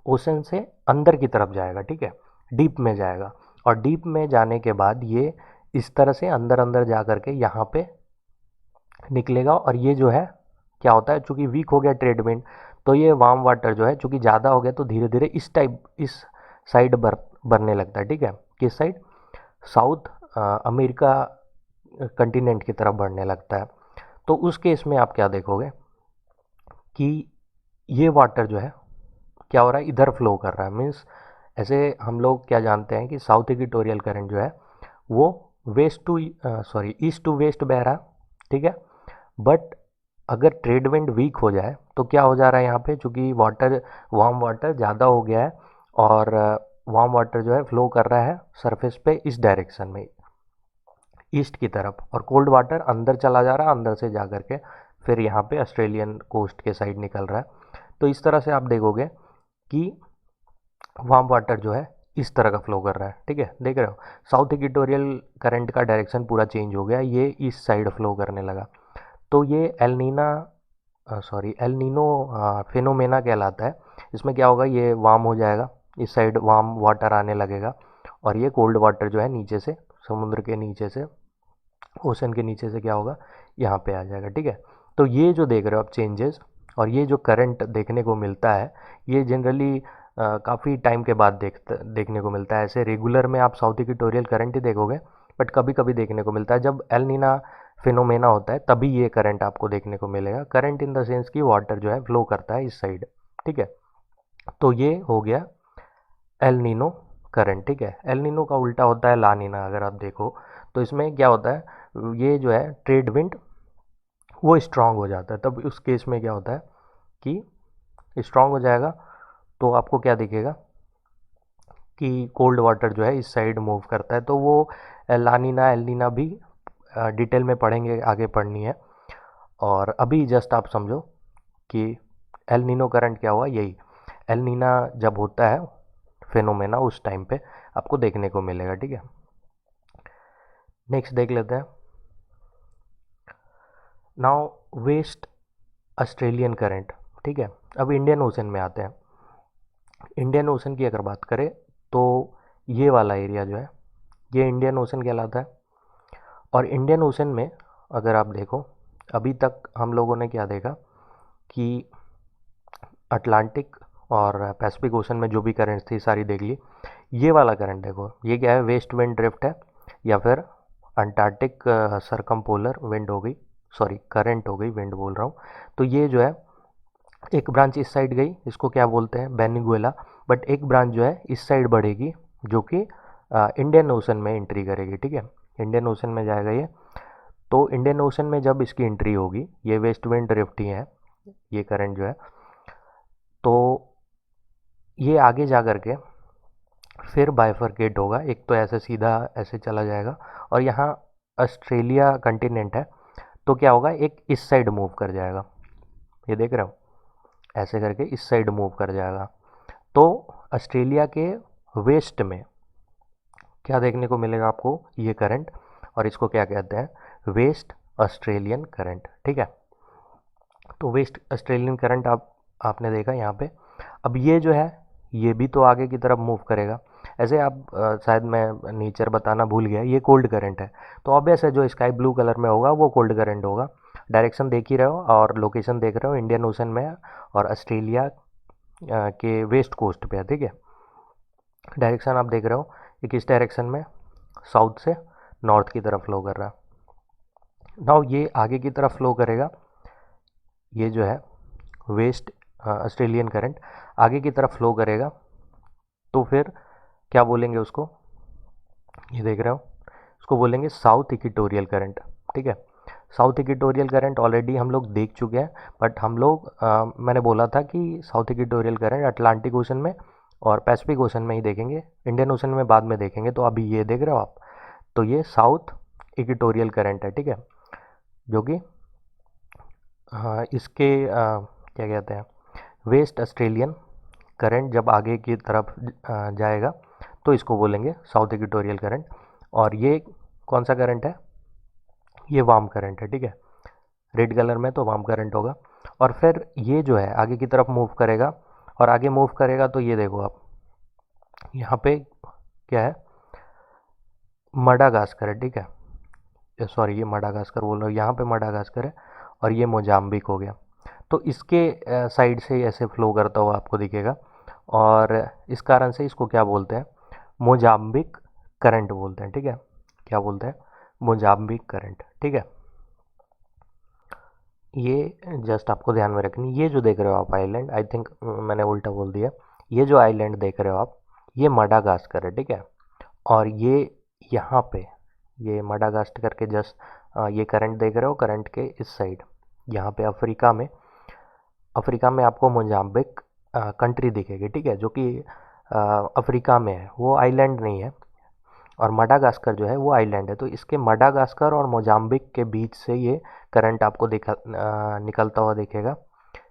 ओशन से अंदर की तरफ जाएगा, ठीक है, डीप में जाएगा। और डीप में जाने के बाद ये इस तरह से अंदर अंदर जा करके यहाँ पे निकलेगा। और ये जो है क्या होता है, चूंकि वीक हो गया ट्रेड विंड, तो ये वार्म वाटर जो है चूंकि ज़्यादा हो गया तो धीरे धीरे इस साइड बढ़ने लगता है, ठीक है। किस साइड, साउथ अमेरिका कंटिनेंट की तरफ बढ़ने लगता है। तो उस केस में आप क्या देखोगे कि ये वाटर जो है क्या हो रहा है, इधर फ्लो कर रहा है। मीन्स ऐसे हम लोग क्या जानते हैं कि साउथ इक्वेटोरियल करंट जो है वो west to east to west बह रहा है, ठीक है। बट अगर ट्रेड विंड वीक हो जाए तो क्या हो जा रहा है यहाँ पे, चूंकि वाटर, वार्म वाटर ज़्यादा हो गया है और वार्म वाटर जो है फ्लो कर रहा है सरफेस पे इस डायरेक्शन में, ईस्ट की तरफ, और कोल्ड वाटर अंदर चला जा रहा है, अंदर से जा करके फिर यहाँ पे ऑस्ट्रेलियन कोस्ट के साइड निकल रहा है। तो इस तरह से आप देखोगे कि वार्म वाटर जो है इस तरह का फ्लो कर रहा है, ठीक है, देख रहे हो। साउथ इक्वेटोरियल करंट का डायरेक्शन पूरा चेंज हो गया, ये इस साइड फ्लो करने लगा। तो ये एल नीनो फिनोमेना कहलाता है। इसमें क्या होगा, ये वार्म हो जाएगा, इस साइड वार्म वाटर आने लगेगा और ये कोल्ड वाटर जो है नीचे से, समुद्र के नीचे से, ओशन के नीचे से क्या होगा, यहाँ पे आ जाएगा, ठीक है। तो ये जो देख रहे हो आप चेंजेस, और ये जो करंट देखने को मिलता है, ये जनरली काफ़ी टाइम के बाद देखने को मिलता है। ऐसे रेगुलर में आप साउथ इक्वेटोरियल करंट ही देखोगे, बट कभी कभी देखने को मिलता है जब एल नीना फिनोमेना होता है, तभी ये करंट आपको देखने को मिलेगा। करंट इन द सेंस कि वाटर जो है फ्लो करता है इस साइड, ठीक है। तो ये हो गया एल नीनो करंट, ठीक है। एल नीनो का उल्टा होता है ला नीना, अगर आप देखो तो इसमें क्या होता है, ये जो है ट्रेड विंड वो स्ट्रांग हो जाता है। तब उस केस में क्या होता है कि स्ट्रांग हो जाएगा, तो आपको क्या दिखेगा कि कोल्ड वाटर जो है इस साइड मूव करता है। तो वो लानीना एलनीना भी डिटेल में पढ़ेंगे, आगे पढ़नी है। और अभी जस्ट आप समझो कि एल नीनो करंट क्या हुआ, यही एल नीना जब होता है फेनोमेना, उस टाइम पे आपको देखने को मिलेगा, ठीक है। नेक्स्ट देख लेते हैं, नाउ वेस्ट ऑस्ट्रेलियन करंट, ठीक है। अब इंडियन ओशन में आते हैं। इंडियन ओशन की अगर बात करें तो ये वाला एरिया जो है ये इंडियन ओशन कहलाता है। और इंडियन ओशन में अगर आप देखो, अभी तक हम लोगों ने क्या देखा कि अटलांटिक और पैसिफिक ओशन में जो भी करंट्स थी सारी देख ली। ये वाला करंट देखो, ये क्या है, वेस्ट विंड ड्रिफ्ट है, या फिर अंटार्कटिक सरकमपोलर विंड हो गई, सॉरी करंट हो गई, विंड बोल रहा हूँ। तो ये जो है एक ब्रांच इस साइड गई, इसको क्या बोलते हैं, बेनिगुएला। बट एक ब्रांच जो है इस साइड बढ़ेगी, जो कि इंडियन ओशन में एंट्री करेगी, ठीक है। इंडियन ओशन में जाएगा ये। तो इंडियन ओशन में जब इसकी एंट्री होगी, ये वेस्ट विंड ड्रिफ्ट ही है ये करंट जो है, तो ये आगे जा करके फिर बाइफरकेट होगा। एक तो ऐसे सीधा ऐसे चला जाएगा, और यहाँ ऑस्ट्रेलिया कंटिनेंट है, तो क्या होगा, एक इस साइड मूव कर जाएगा, ये देख रहे हो, ऐसे करके इस साइड मूव कर जाएगा। तो ऑस्ट्रेलिया के वेस्ट में क्या देखने को मिलेगा आपको, ये करंट, और इसको क्या कहते हैं, वेस्ट ऑस्ट्रेलियन करंट, ठीक है। तो वेस्ट ऑस्ट्रेलियन करंट आपने देखा यहाँ पे। अब ये जो है ये भी तो आगे की तरफ मूव करेगा। ऐसे आप शायद मैं नेचर बताना भूल गया, ये कोल्ड करंट है, तो ऑब्वियस है जो स्काई ब्लू कलर में होगा वो कोल्ड करंट होगा। डायरेक्शन देख ही रहे हो और लोकेशन देख रहे हो, इंडियन ओशन में है और ऑस्ट्रेलिया के वेस्ट कोस्ट पे है, ठीक है। डायरेक्शन आप देख रहे हो, ये किस डायरेक्शन में, साउथ से नॉर्थ की तरफ फ्लो कर रहा है। नाउ ये आगे की तरफ फ्लो करेगा, ये जो है वेस्ट ऑस्ट्रेलियन करंट आगे की तरफ फ्लो करेगा, तो फिर क्या बोलेंगे उसको, ये देख रहे हो, उसको बोलेंगे साउथ इक्वेटोरियल करंट, ठीक है। साउथ इक्वेटोरियल करंट ऑलरेडी हम लोग देख चुके हैं, बट हम लोग मैंने बोला था कि south equatorial current Atlantic ocean में और पैसिफिक ओशन में ही देखेंगे, इंडियन ओशन में बाद में देखेंगे। तो अभी ये देख रहे हो आप, तो ये साउथ इक्वेटोरियल करंट है, ठीक है, जो कि इसके क्या कहते हैं, वेस्ट ऑस्ट्रेलियन करंट जब आगे की तरफ जाएगा तो इसको बोलेंगे साउथ इक्वेटोरियल करंट। और ये कौन सा करंट है, ये वार्म करंट है, ठीक है, रेड कलर में तो वार्म करंट होगा। और फिर ये जो है आगे की तरफ मूव करेगा, और आगे मूव करेगा तो ये देखो आप यहाँ पे क्या है, मडागास्कर है, ठीक है, सॉरी ये मडागास्कर बोल रहा हूँ, यहाँ पे मडागास्कर है और ये मोजाम्बिक हो गया। तो इसके साइड से ऐसे फ्लो करता हुआ आपको दिखेगा, और इस कारण से इसको क्या बोलते हैं, मोजाम्बिक करंट बोलते हैं, ठीक है, क्या बोलते हैं, मोजाम्बिक करंट, ठीक है। ये जस्ट आपको ध्यान में रखनी, ये जो देख रहे हो आप आइलैंड, आई थिंक मैंने उल्टा बोल दिया, ये जो आइलैंड देख रहे हो आप, ये मडागास्कर है, ठीक है। और ये यहाँ पे ये मडागास्कर के जस्ट ये करंट देख रहे हो, करंट के इस साइड यहाँ पे अफ्रीका में आपको मोजाम्बिक कंट्री दिखेगी, ठीक है, जो कि अफ्रीका में है, वो आइलैंड नहीं है। और मडागास्कर जो है वो आइलैंड है, तो इसके मडागास्कर और मोजाम्बिक के बीच से ये करंट आपको निकलता हुआ दिखेगा।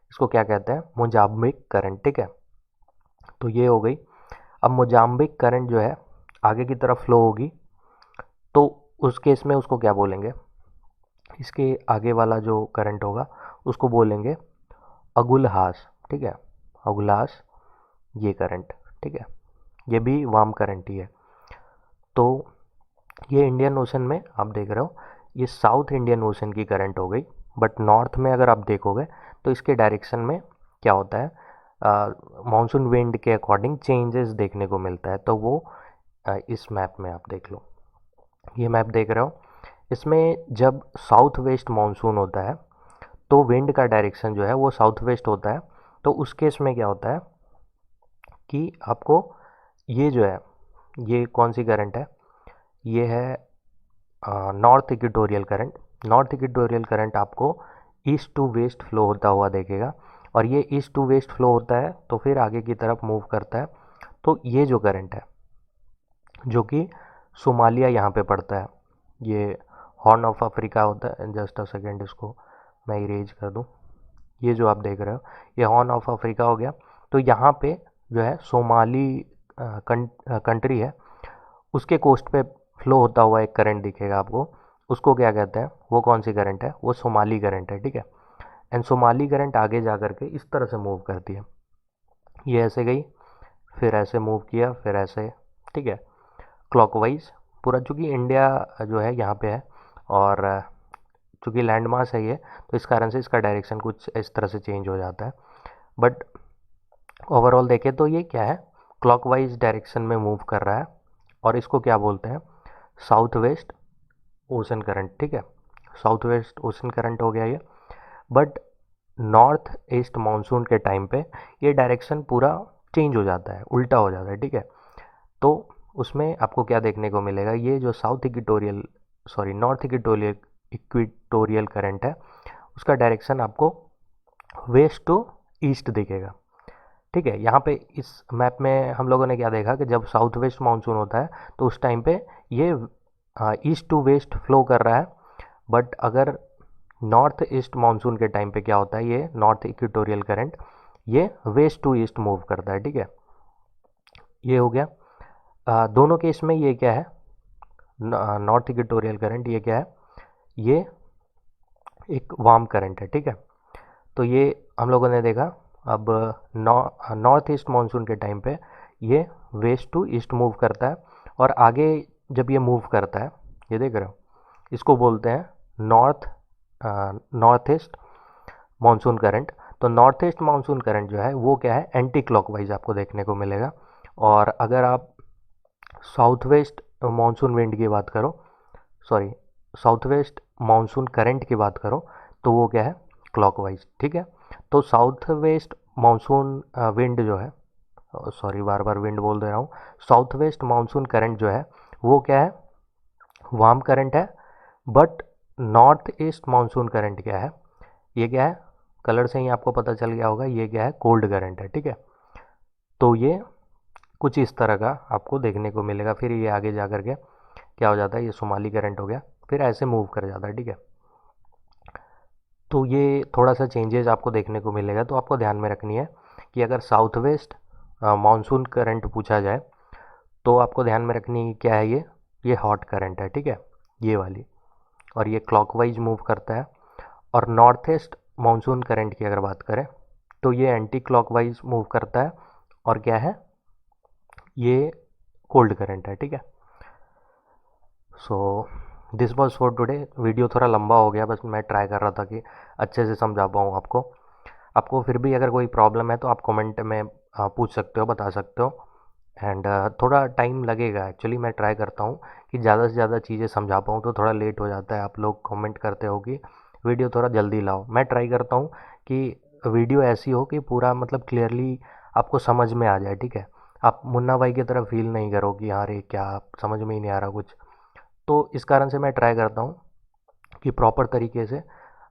इसको क्या कहते हैं, मोजाम्बिक करंट, ठीक है। तो ये हो गई। अब मोजाम्बिक करंट जो है आगे की तरफ फ्लो होगी, तो उस केस में उसको क्या बोलेंगे, इसके आगे वाला जो करंट होगा उसको बोलेंगे अगुलहास, ठीक है, अगुलहास ये करंट, ठीक है, ये भी वार्म करंट ही है। तो ये इंडियन ओशन में आप देख रहे हो, ये साउथ इंडियन ओशन की करंट हो गई। बट नॉर्थ में अगर आप देखोगे तो इसके डायरेक्शन में क्या होता है, मानसून विंड के अकॉर्डिंग चेंजेस देखने को मिलता है। तो वो इस मैप में आप देख लो, ये मैप देख रहे हो, इसमें जब साउथ वेस्ट मानसून होता है तो विंड का डायरेक्शन जो है वो साउथ वेस्ट होता है। तो उस केस में क्या होता है कि आपको ये जो है, ये कौन सी करंट है, ये है north equatorial current. North equatorial current आपको ईस्ट टू वेस्ट फ्लो होता हुआ देखेगा, और ये ईस्ट टू वेस्ट फ्लो होता है तो फिर आगे की तरफ मूव करता है। तो ये जो करंट है जो कि सोमालिया यहाँ पे पड़ता है, ये हॉर्न ऑफ अफ्रीका होता है, जस्ट अ सेकेंड इसको मैं इरेज कर दूँ। ये जो आप देख रहे हो ये हॉर्न ऑफ अफ्रीका हो गया। तो यहाँ पे जो है सोमाली कंट्री है, उसके कोस्ट पे फ्लो होता हुआ एक करंट दिखेगा आपको, उसको क्या कहते हैं, वो कौन सी करंट है, वो सोमाली करंट है, ठीक है। एंड सोमाली करंट आगे जा करके इस तरह से मूव करती है, ये ऐसे गई, फिर ऐसे मूव किया, फिर ऐसे, ठीक है, क्लॉकवाइज पूरा, चूँकि इंडिया जो है यहाँ पे है और चूँकि लैंड मास है ये, तो इस कारण से इसका डायरेक्शन कुछ इस तरह से चेंज हो जाता है। बट ओवरऑल देखें तो ये क्या है, क्लॉकवाइज डायरेक्शन में मूव कर रहा है, और इसको क्या बोलते हैं, साउथ वेस्ट ओशन करंट, ठीक है, साउथ वेस्ट ओशन करंट हो गया ये। बट नॉर्थ ईस्ट मानसून के टाइम पे ये डायरेक्शन पूरा चेंज हो जाता है, उल्टा हो जाता है, ठीक है। तो उसमें आपको क्या देखने को मिलेगा, ये जो south equatorial sorry north equatorial equatorial current है उसका डायरेक्शन आपको वेस्ट टू ईस्ट दिखेगा, ठीक है। यहाँ पे इस मैप में हम लोगों ने क्या देखा कि जब साउथ वेस्ट मानसून होता है तो उस टाइम पे ये ईस्ट टू वेस्ट फ्लो कर रहा है। बट अगर नॉर्थ ईस्ट मानसून के टाइम पे क्या होता है, ये नॉर्थ इक्वेटोरियल करंट ये वेस्ट टू ईस्ट मूव करता है, ठीक है। ये हो गया। दोनों केस में ये क्या है, नॉर्थ इक्वेटोरियल करंट ये क्या है, ये एक वार्म करंट है, ठीक है। तो ये हम लोगों ने देखा। अब नॉर्थ ईस्ट मानसून के टाइम पे ये वेस्ट टू ईस्ट मूव करता है, और आगे जब ये मूव करता है, ये देख रहे हो, इसको बोलते हैं नॉर्थ ईस्ट मानसून करंट। तो नॉर्थ ईस्ट मानसून करंट जो है वो क्या है, एंटी क्लॉकवाइज आपको देखने को मिलेगा। और अगर आप साउथ वेस्ट मानसून विंड की बात करो, sorry south west monsoon current की बात करो, तो वो क्या है, क्लॉकवाइज, ठीक है। तो साउथ वेस्ट मानसून विंड जो है, सॉरी बार बार विंड बोल दे रहा हूँ, साउथ वेस्ट मानसून करंट जो है वो क्या है, वार्म करंट है। But north east monsoon current क्या है, ये क्या है, कलर से ही आपको पता चल गया होगा, ये क्या है, कोल्ड करंट है, ठीक है। तो ये कुछ इस तरह का आपको देखने को मिलेगा। फिर ये आगे जा करके क्या हो जाता है, ये सोमाली करंट हो गया, फिर ऐसे मूव कर जाता है, ठीक है। तो ये थोड़ा सा चेंजेस आपको देखने को मिलेगा। तो आपको ध्यान में रखनी है कि अगर साउथ वेस्ट मानसून करंट पूछा जाए तो आपको ध्यान में रखनी क्या है, ये हॉट करंट है, ठीक है, ये वाली, और ये क्लॉकवाइज मूव करता है। और नॉर्थ ईस्ट मानसून करंट की अगर बात करें तो ये एंटी क्लॉकवाइज मूव करता है, और क्या है, ये कोल्ड करंट है, ठीक है। So this was for today. Video थोड़ा लंबा हो गया, बस मैं ट्राई कर रहा था कि अच्छे से समझा पाऊँ आपको। आपको फिर भी अगर कोई प्रॉब्लम है तो आप कमेंट में पूछ सकते हो, बता सकते हो। एंड थोड़ा टाइम लगेगा एक्चुअली, मैं ट्राई करता हूँ कि ज़्यादा से ज़्यादा चीज़ें समझा पाऊँ, तो थोड़ा लेट हो जाता है। आप लोग कमेंट करते हो कि वीडियो थोड़ा जल्दी लाओ, मैं ट्राई करता हूँ कि वीडियो ऐसी हो कि पूरा मतलब क्लियरली आपको समझ में आ जाए, ठीक है। आप मुन्ना भाई की तरह फील नहीं करो कि यार ये क्या समझ में ही नहीं आ रहा कुछ। तो इस कारण से मैं ट्राई करता हूँ कि प्रॉपर तरीके से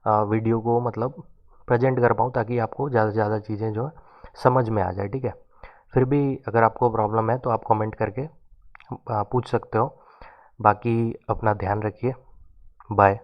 वीडियो को मतलब प्रेजेंट कर पाऊँ, ताकि आपको ज़्यादा से ज़्यादा चीज़ें जो है समझ में आ जाए, ठीक है। फिर भी अगर आपको प्रॉब्लम है तो आप कमेंट करके पूछ सकते हो। बाकी अपना ध्यान रखिए। बाय।